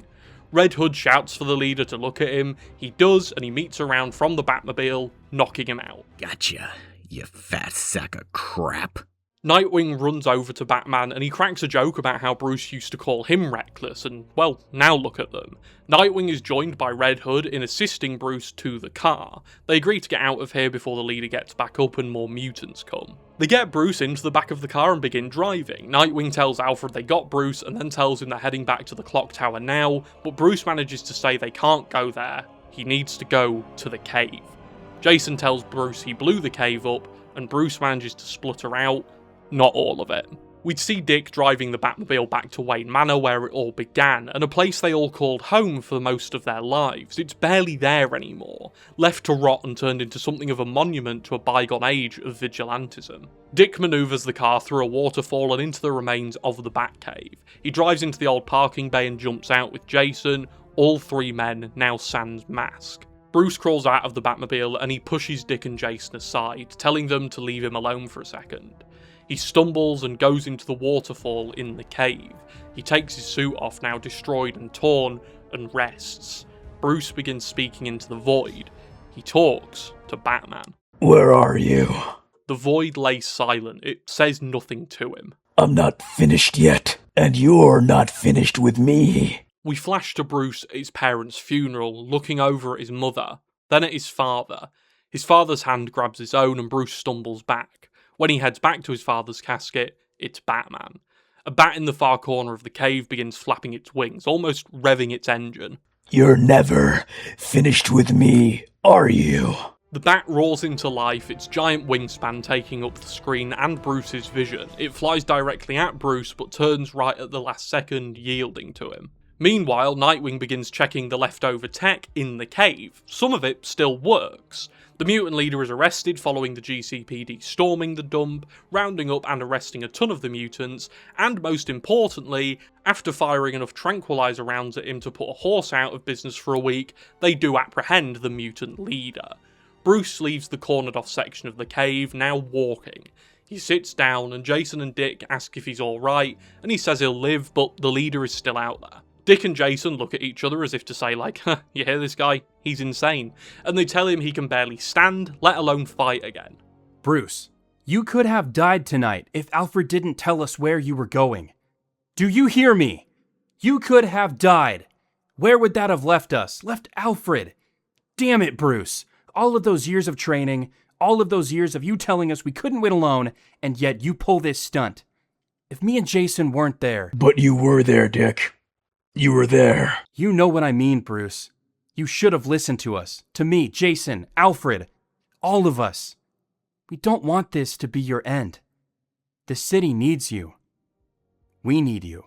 Red Hood shouts for the leader to look at him. He does, and he meets around from the Batmobile, knocking him out.
Gotcha, you fat sack of crap.
Nightwing runs over to Batman and he cracks a joke about how Bruce used to call him reckless, and well, now look at them. Nightwing is joined by Red Hood in assisting Bruce to the car. They agree to get out of here before the leader gets back up and more mutants come. They get Bruce into the back of the car and begin driving. Nightwing tells Alfred they got Bruce and then tells him they're heading back to the clock tower now, but Bruce manages to say they can't go there. He needs to go to the cave. Jason tells Bruce he blew the cave up, and Bruce manages to splutter out. Not all of it. We'd see Dick driving the Batmobile back to Wayne Manor where it all began, and a place they all called home for most of their lives. It's barely there anymore, left to rot and turned into something of a monument to a bygone age of vigilantism. Dick manoeuvres the car through a waterfall and into the remains of the Batcave. He drives into the old parking bay and jumps out with Jason, all three men now sans mask. Bruce crawls out of the Batmobile and he pushes Dick and Jason aside, telling them to leave him alone for a second. He stumbles and goes into the waterfall in the cave. He takes his suit off, now destroyed and torn, and rests. Bruce begins speaking into the void. He talks to Batman.
Where are you?
The void lays silent. It says nothing to him.
I'm not finished yet, and you're not finished with me.
We flash to Bruce at his parents' funeral, looking over at his mother, then at his father. His father's hand grabs his own and Bruce stumbles back. When he heads back to his father's casket, it's Batman. A bat in the far corner of the cave begins flapping its wings, almost revving its engine.
You're never finished with me, are you?
The bat roars into life, its giant wingspan taking up the screen and Bruce's vision. It flies directly at Bruce, but turns right at the last second, yielding to him. Meanwhile, Nightwing begins checking the leftover tech in the cave. Some of it still works. The mutant leader is arrested following the GCPD storming the dump, rounding up and arresting a ton of the mutants, and most importantly, after firing enough tranquilizer rounds at him to put a horse out of business for a week, they do apprehend the mutant leader. Bruce leaves the cornered off section of the cave, now walking. He sits down and Jason and Dick ask if he's alright, and he says he'll live, but the leader is still out there. Dick and Jason look at each other as if to say like, you hear this guy? He's insane. And they tell him he can barely stand, let alone fight again.
Bruce, you could have died tonight if Alfred didn't tell us where you were going. Do you hear me? You could have died. Where would that have left us? Left Alfred. Damn it, Bruce. All of those years of training, all of those years of you telling us we couldn't win alone, and yet you pull this stunt. If me and Jason weren't there...
But you were there, Dick. You were there.
You know what I mean, Bruce. You should have listened to us. To me, Jason, Alfred, all of us. We don't want this to be your end. The city needs you. We need you.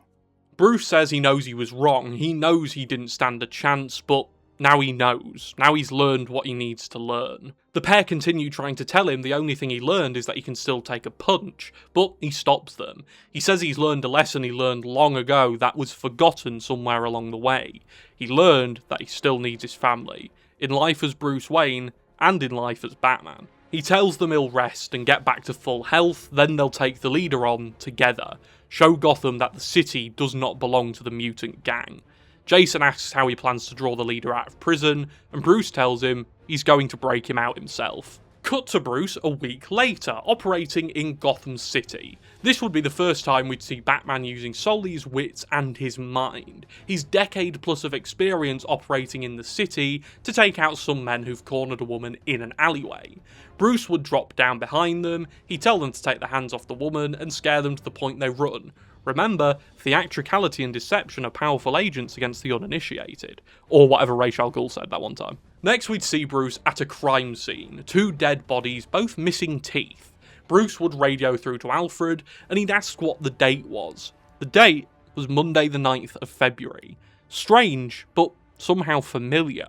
Bruce says he knows he was wrong. He knows he didn't stand a chance, but now he knows. Now he's learned what he needs to learn. The pair continue trying to tell him the only thing he learned is that he can still take a punch, but he stops them. He says he's learned a lesson he learned long ago that was forgotten somewhere along the way. He learned that he still needs his family, in life as Bruce Wayne, and in life as Batman. He tells them he'll rest and get back to full health, then they'll take the leader on together, show Gotham that the city does not belong to the mutant gang. Jason asks how he plans to draw the leader out of prison, and Bruce tells him he's going to break him out himself. Cut to Bruce a week later, operating in Gotham City. This would be the first time we'd see Batman using solely his wits and his mind. His decade plus of experience operating in the city to take out some men who've cornered a woman in an alleyway. Bruce would drop down behind them, he'd tell them to take their hands off the woman and scare them to the point they run. Remember, theatricality and deception are powerful agents against the uninitiated. Or whatever Ra's al Ghul said that one time. Next we'd see Bruce at a crime scene. 2 dead bodies, both missing teeth. Bruce would radio through to Alfred, and he'd ask what the date was. The date was Monday the 9th of February. Strange, but somehow familiar.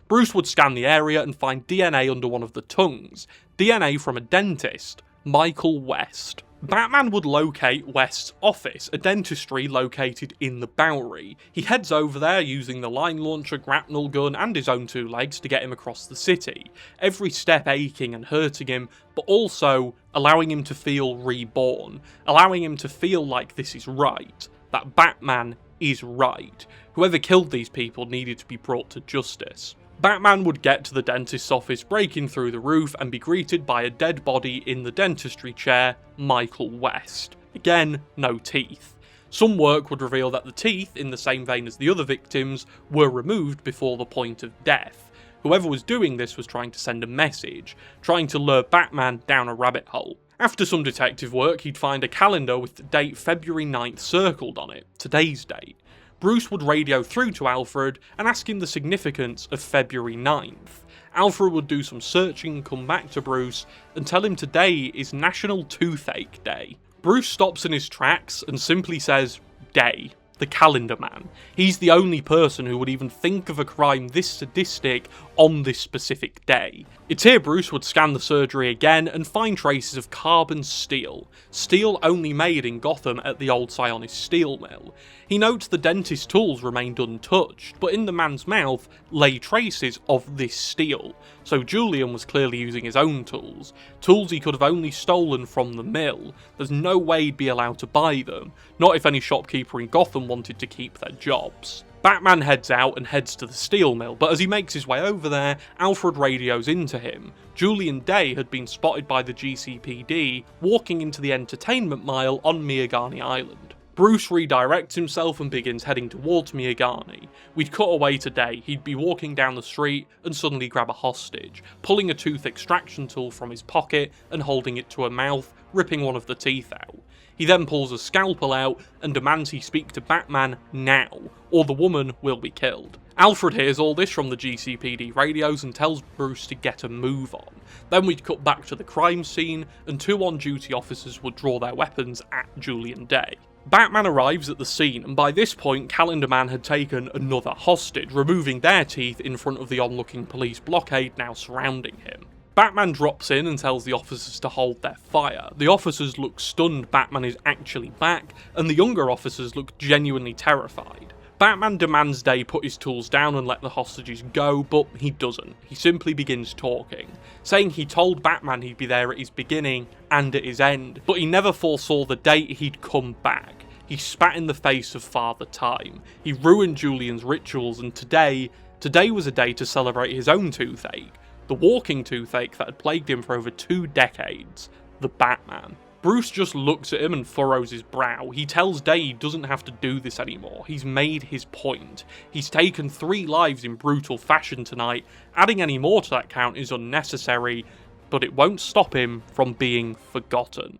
Bruce would scan the area and find DNA under one of the tongues. DNA from a dentist, Michael West. Batman would locate West's office, a dentistry located in the Bowery. He heads over there using the line launcher, grapnel gun and his own 2 legs to get him across the city, every step aching and hurting him, but also allowing him to feel reborn, allowing him to feel like this is right, that Batman is right. Whoever killed these people needed to be brought to justice. Batman would get to the dentist's office, breaking through the roof, and be greeted by a dead body in the dentistry chair, Michael West. Again, no teeth. Some work would reveal that the teeth, in the same vein as the other victims, were removed before the point of death. Whoever was doing this was trying to send a message, trying to lure Batman down a rabbit hole. After some detective work, he'd find a calendar with the date February 9th circled on it, today's date. Bruce would radio through to Alfred and ask him the significance of February 9th. Alfred would do some searching and come back to Bruce and tell him today is National Toothache Day. Bruce stops in his tracks and simply says, "Day." The Calendar Man. He's the only person who would even think of a crime this sadistic on this specific day. It's here Bruce would scan the surgery again and find traces of carbon steel. Steel only made in Gotham at the old Sionis steel mill. He notes the dentist's tools remained untouched, but in the man's mouth lay traces of this steel. So Julian was clearly using his own tools. Tools he could have only stolen from the mill. There's no way he'd be allowed to buy them. Not if any shopkeeper in Gotham wanted to keep their jobs. Batman heads out and heads to the steel mill, but as he makes his way over there, Alfred radios into him. Julian Day had been spotted by the GCPD walking into the entertainment mile on Miagani Island. Bruce redirects himself and begins heading towards Miagani. We'd cut away to Day. He'd be walking down the street and suddenly grab a hostage, pulling a tooth extraction tool from his pocket and holding it to her mouth, ripping one of the teeth out. He then pulls a scalpel out and demands he speak to Batman now, or the woman will be killed. Alfred hears all this from the GCPD radios and tells Bruce to get a move on. Then we'd cut back to the crime scene, and two on-duty officers would draw their weapons at Julian Day. Batman arrives at the scene, and by this point Calendar Man had taken another hostage, removing their teeth in front of the onlooking police blockade now surrounding him. Batman drops in and tells the officers to hold their fire. The officers look stunned Batman is actually back, and the younger officers look genuinely terrified. Batman demands Day put his tools down and let the hostages go, but he doesn't. He simply begins talking, saying he told Batman he'd be there at his beginning and at his end, but he never foresaw the date he'd come back. He spat in the face of Father Time. He ruined Julian's rituals, and today was a day to celebrate his own toothache. The walking toothache that had plagued him for over 2 decades. The Batman. Bruce just looks at him and furrows his brow. He tells Day he doesn't have to do this anymore. He's made his point. He's taken 3 lives in brutal fashion tonight. Adding any more to that count is unnecessary, but it won't stop him from being forgotten.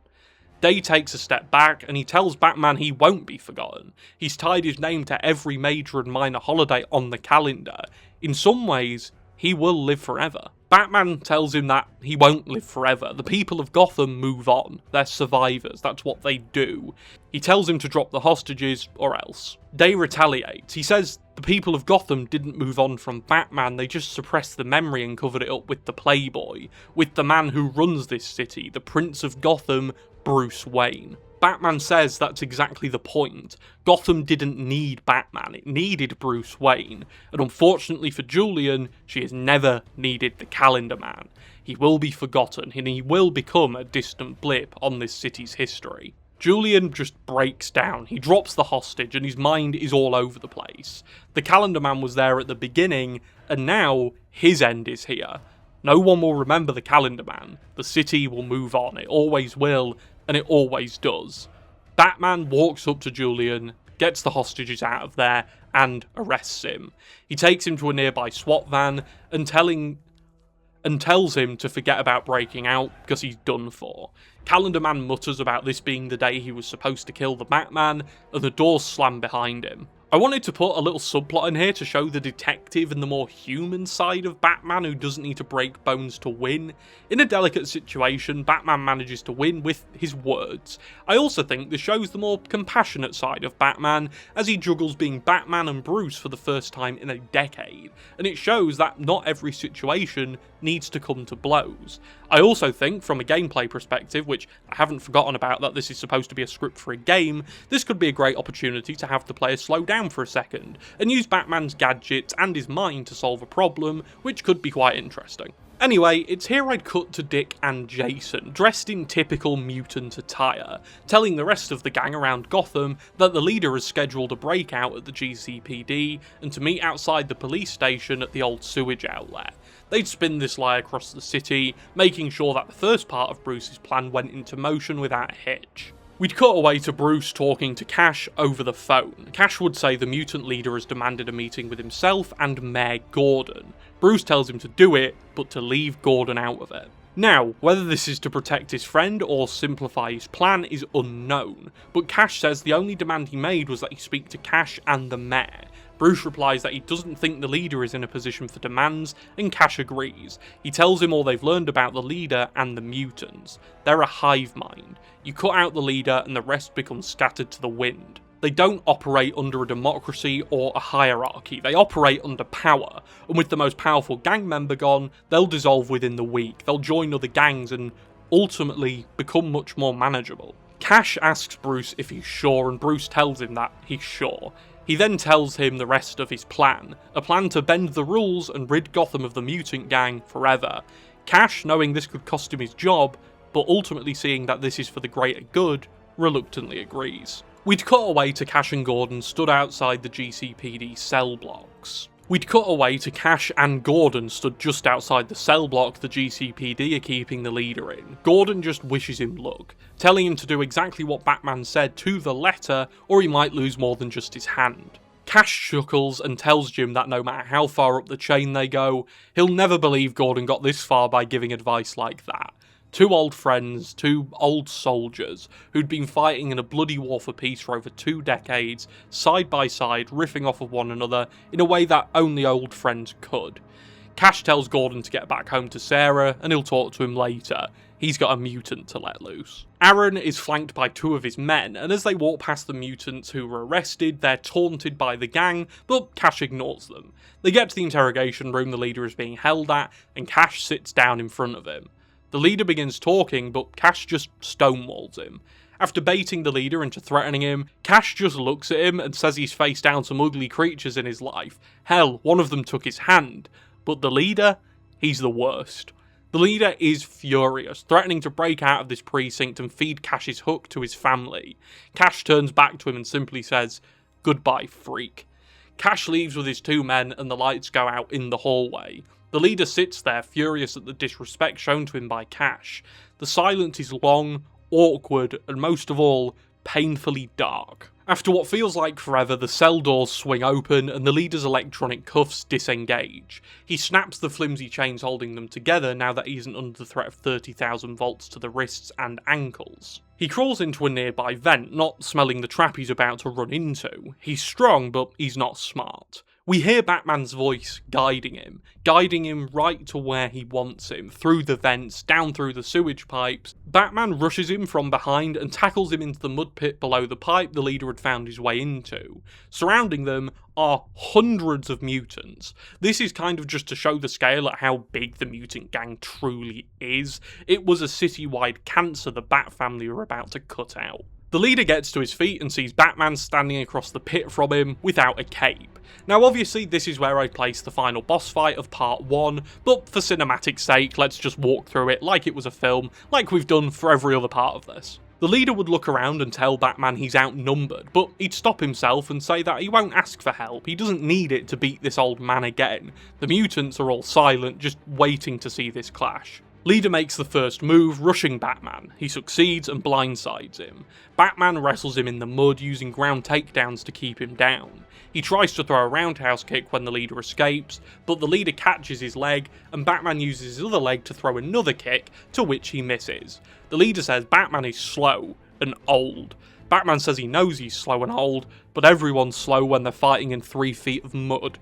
Day takes a step back and he tells Batman he won't be forgotten. He's tied his name to every major and minor holiday on the calendar. In some ways, he will live forever. Batman tells him that he won't live forever. The people of Gotham move on. They're survivors. That's what they do. He tells him to drop the hostages, or else. Day retaliates. He says the people of Gotham didn't move on from Batman. They just suppressed the memory and covered it up with the Playboy. With the man who runs this city, the Prince of Gotham, Bruce Wayne. Batman says that's exactly the point. Gotham didn't need Batman, it needed Bruce Wayne. And unfortunately for Julian, she has never needed the Calendar Man. He will be forgotten, and he will become a distant blip on this city's history. Julian just breaks down. He drops the hostage, and his mind is all over the place. The Calendar Man was there at the beginning, and now his end is here. No one will remember the Calendar Man. The city will move on. It always will, and it always does. Batman walks up to Julian, gets the hostages out of there, and arrests him. He takes him to a nearby SWAT van and tells him to forget about breaking out because he's done for. Calendar Man mutters about this being the day he was supposed to kill the Batman, and the doors slam behind him. I wanted to put a little subplot in here to show the detective and the more human side of Batman who doesn't need to break bones to win. In a delicate situation, Batman manages to win with his words. I also think this shows the more compassionate side of Batman as he juggles being Batman and Bruce for the first time in a decade, and it shows that not every situation needs to come to blows. I also think, from a gameplay perspective, which I haven't forgotten about that this is supposed to be a script for a game, this could be a great opportunity to have the player slow down for a second, and use Batman's gadgets and his mind to solve a problem, which could be quite interesting. Anyway, it's here I'd cut to Dick and Jason, dressed in typical mutant attire, telling the rest of the gang around Gotham that the leader has scheduled a breakout at the GCPD and to meet outside the police station at the old sewage outlet. They'd spin this lie across the city, making sure that the first part of Bruce's plan went into motion without a hitch. We'd cut away to Bruce talking to Cash over the phone. Cash would say the mutant leader has demanded a meeting with himself and Mayor Gordon. Bruce tells him to do it, but to leave Gordon out of it. Now, whether this is to protect his friend or simplify his plan is unknown, but Cash says the only demand he made was that he speak to Cash and the Mayor. Bruce replies that he doesn't think the leader is in a position for demands, and Cash agrees. He tells him all they've learned about the leader and the mutants. They're a hive mind. You cut out the leader and the rest becomes scattered to the wind. They don't operate under a democracy or a hierarchy, they operate under power, and with the most powerful gang member gone, they'll dissolve within the week, they'll join other gangs and ultimately become much more manageable. Cash asks Bruce if he's sure, and Bruce tells him that he's sure. He then tells him the rest of his plan, a plan to bend the rules and rid Gotham of the mutant gang forever. Cash, knowing this could cost him his job, but ultimately seeing that this is for the greater good, reluctantly agrees. We'd cut away to Cash and Gordon stood outside the GCPD cell blocks. We'd cut away to Cash and Gordon stood just outside the cell block the GCPD are keeping the leader in. Gordon just wishes him luck, telling him to do exactly what Batman said to the letter, or he might lose more than just his hand. Cash chuckles and tells Jim that no matter how far up the chain they go, he'll never believe Gordon got this far by giving advice like that. Two old friends, two old soldiers, who'd been fighting in a bloody war for peace for over 2 decades, side by side, riffing off of one another in a way that only old friends could. Cash tells Gordon to get back home to Sarah, and he'll talk to him later. He's got a mutant to let loose. Aaron is flanked by 2 of his men, and as they walk past the mutants who were arrested, they're taunted by the gang, but Cash ignores them. They get to the interrogation room the leader is being held at, and Cash sits down in front of him. The leader begins talking, but Cash just stonewalls him. After baiting the leader into threatening him, Cash just looks at him and says he's faced down some ugly creatures in his life. Hell, one of them took his hand. But the leader? He's the worst. The leader is furious, threatening to break out of this precinct and feed Cash's hook to his family. Cash turns back to him and simply says, "Goodbye, freak." Cash leaves with his 2 men and the lights go out in the hallway. The leader sits there, furious at the disrespect shown to him by Cash. The silence is long, awkward, and most of all, painfully dark. After what feels like forever, the cell doors swing open and the leader's electronic cuffs disengage. He snaps the flimsy chains holding them together now that he isn't under the threat of 30,000 volts to the wrists and ankles. He crawls into a nearby vent, not smelling the trap he's about to run into. He's strong, but he's not smart. We hear Batman's voice guiding him right to where he wants him, through the vents, down through the sewage pipes. Batman rushes him from behind and tackles him into the mud pit below the pipe the leader had found his way into. Surrounding them are hundreds of mutants. This is kind of just to show the scale at how big the mutant gang truly is. It was a citywide cancer the Bat family were about to cut out. The leader gets to his feet and sees Batman standing across the pit from him without a cape. Now obviously this is where I'd place the final boss fight of part 1, but for cinematic sake let's just walk through it like it was a film, like we've done for every other part of this. The leader would look around and tell Batman he's outnumbered, but he'd stop himself and say that he won't ask for help, he doesn't need it to beat this old man again. The mutants are all silent, just waiting to see this clash. Leader makes the first move, rushing Batman. He succeeds and blindsides him. Batman wrestles him in the mud, using ground takedowns to keep him down. He tries to throw a roundhouse kick when the leader escapes, but the leader catches his leg, and Batman uses his other leg to throw another kick, to which he misses. The leader says Batman is slow and old. Batman says he knows he's slow and old, but everyone's slow when they're fighting in 3 feet of mud.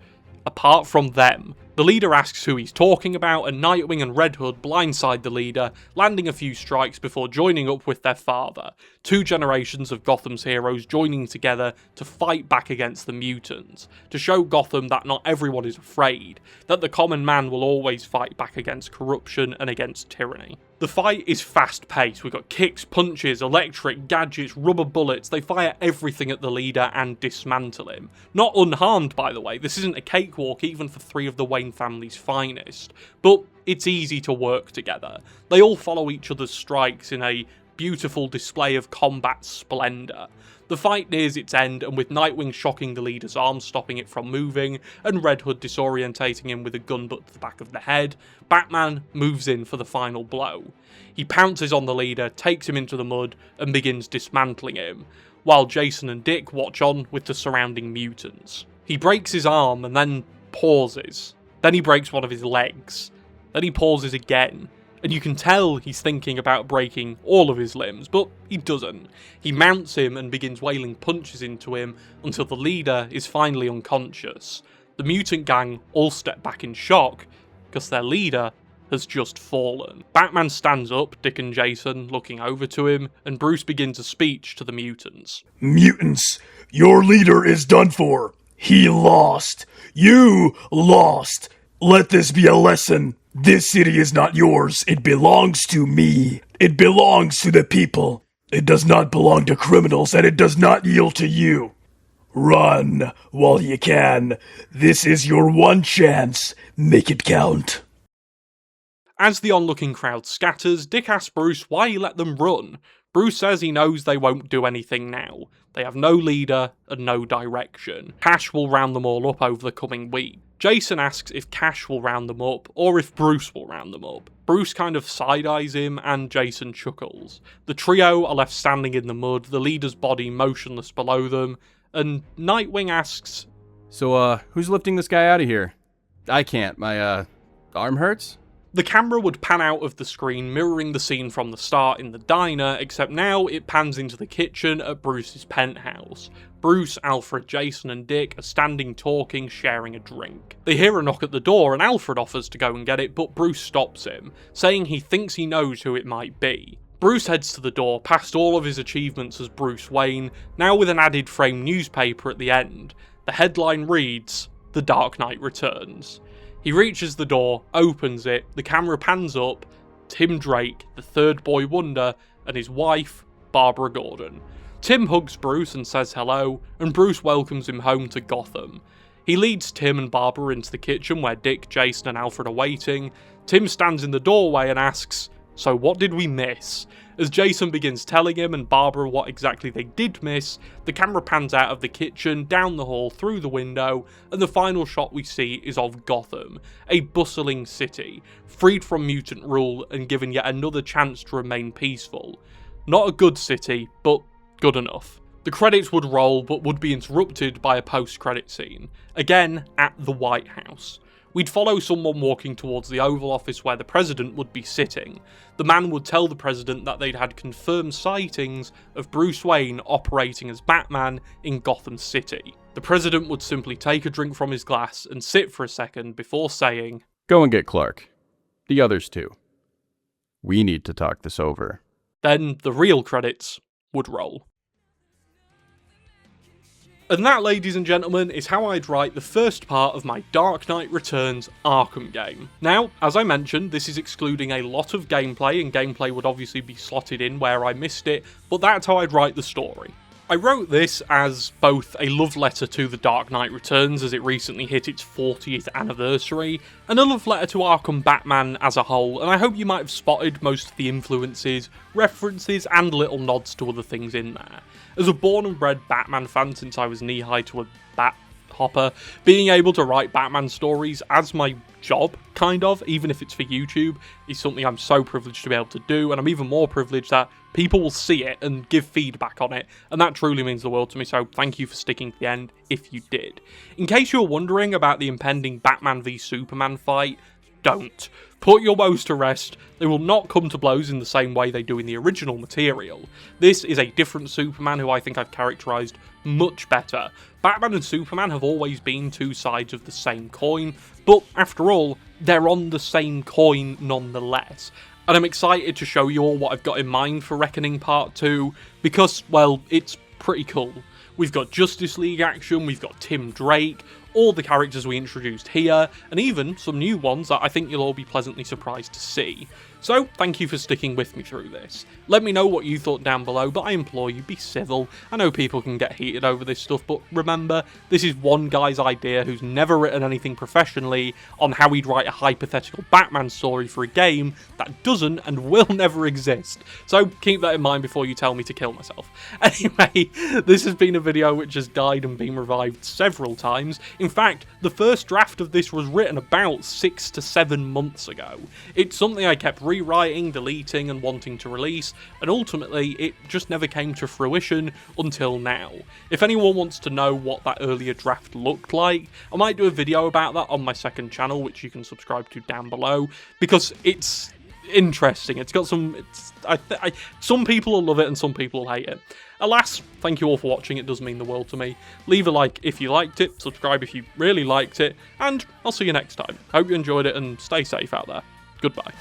Apart from them. The leader asks who he's talking about, and Nightwing and Red Hood blindside the leader, landing a few strikes before joining up with their father. 2 generations of Gotham's heroes joining together to fight back against the mutants, to show Gotham that not everyone is afraid, that the common man will always fight back against corruption and against tyranny. The fight is fast-paced. We've got kicks, punches, electric, gadgets, rubber bullets. They fire everything at the leader and dismantle him. Not unharmed, by the way. This isn't a cakewalk even for 3 of the Wayne family's finest. But it's easy to work together. They all follow each other's strikes in a beautiful display of combat splendour. The fight nears its end, and with Nightwing shocking the leader's arm, stopping it from moving, and Red Hood disorientating him with a gun butt to the back of the head, Batman moves in for the final blow. He pounces on the leader, takes him into the mud, and begins dismantling him, while Jason and Dick watch on with the surrounding mutants. He breaks his arm and then pauses. Then he breaks one of his legs. Then he pauses again. And you can tell he's thinking about breaking all of his limbs, but he doesn't. He mounts him and begins wailing punches into him until the leader is finally unconscious. The mutant gang all step back in shock, because their leader has just fallen. Batman stands up, Dick and Jason looking over to him, and Bruce begins a speech to the mutants.
Mutants, your leader is done for. He lost. You lost. Let this be a lesson. This city is not yours. It belongs to me. It belongs to the people. It does not belong to criminals, and it does not yield to you. Run while you can. This is your one chance. Make it count.
As the onlooking crowd scatters, Dick asks Bruce why he let them run. Bruce says he knows they won't do anything now. They have no leader and no direction. Cash will round them all up over the coming week. Jason asks if Cash will round them up, or if Bruce will round them up. Bruce kind of side-eyes him, and Jason chuckles. The trio are left standing in the mud, the leader's body motionless below them, and Nightwing asks,
So, who's lifting this guy out of here? I can't. My, arm hurts?
The camera would pan out of the screen, mirroring the scene from the start in the diner, except now it pans into the kitchen at Bruce's penthouse. Bruce, Alfred, Jason and Dick are standing talking, sharing a drink. They hear a knock at the door and Alfred offers to go and get it, but Bruce stops him, saying he thinks he knows who it might be. Bruce heads to the door, past all of his achievements as Bruce Wayne, now with an added framed newspaper at the end. The headline reads, "The Dark Knight Returns." He reaches the door, opens it, the camera pans up, Tim Drake, the third boy wonder, and his wife, Barbara Gordon. Tim hugs Bruce and says hello, and Bruce welcomes him home to Gotham. He leads Tim and Barbara into the kitchen where Dick, Jason and Alfred are waiting. Tim stands in the doorway and asks, "So what did we miss?" As Jason begins telling him and Barbara what exactly they did miss, the camera pans out of the kitchen, down the hall, through the window, and the final shot we see is of Gotham, a bustling city, freed from mutant rule and given yet another chance to remain peaceful. Not a good city, but good enough. The credits would roll, but would be interrupted by a post-credit scene, again at the White House. We'd follow someone walking towards the Oval Office where the President would be sitting. The man would tell the President that they'd had confirmed sightings of Bruce Wayne operating as Batman in Gotham City. The President would simply take a drink from his glass and sit for a second before saying,
Go and get Clark. The others too. We need to talk this over.
Then the real credits would roll. And that, ladies and gentlemen, is how I'd write the first part of my Dark Knight Returns Arkham game. Now, as I mentioned, this is excluding a lot of gameplay, and gameplay would obviously be slotted in where I missed it, but that's how I'd write the story. I wrote this as both a love letter to The Dark Knight Returns as it recently hit its 40th anniversary, and a love letter to Arkham Batman as a whole, and I hope you might have spotted most of the influences, references, and little nods to other things in there. As a born and bred Batman fan since I was knee-high to a bat hopper, being able to write Batman stories as my job, kind of, even if it's for YouTube, is something I'm so privileged to be able to do, and I'm even more privileged that people will see it and give feedback on it, and that truly means the world to me, so thank you for sticking to the end, if you did. In case you're wondering about the impending Batman v Superman fight, don't. Put your woes to rest. They will not come to blows in the same way they do in the original material. This is a different Superman who I think I've characterised much better. Batman and Superman have always been two sides of the same coin, but after all, they're on the same coin nonetheless. And I'm excited to show you all what I've got in mind for Reckoning Part 2, because, well, it's pretty cool. We've got Justice League action, we've got Tim Drake, all the characters we introduced here, and even some new ones that I think you'll all be pleasantly surprised to see. So, thank you for sticking with me through this. Let me know what you thought down below, but I implore you, be civil. I know people can get heated over this stuff, but remember, this is one guy's idea who's never written anything professionally on how he'd write a hypothetical Batman story for a game that doesn't and will never exist. So, keep that in mind before you tell me to kill myself. Anyway, this has been a video which has died and been revived several times. In fact, the first draft of this was written about 6 to 7 months ago. It's something I kept rewriting, deleting, and wanting to release, and ultimately it just never came to fruition until now. If anyone wants to know what that earlier draft looked like, I might do a video about that on my second channel, which you can subscribe to down below, because it's interesting. It's got some... some people will love it and some people will hate it. Alas, thank you all for watching, it does mean the world to me. Leave a like if you liked it, subscribe if you really liked it, and I'll see you next time. Hope you enjoyed it and stay safe out there. Goodbye.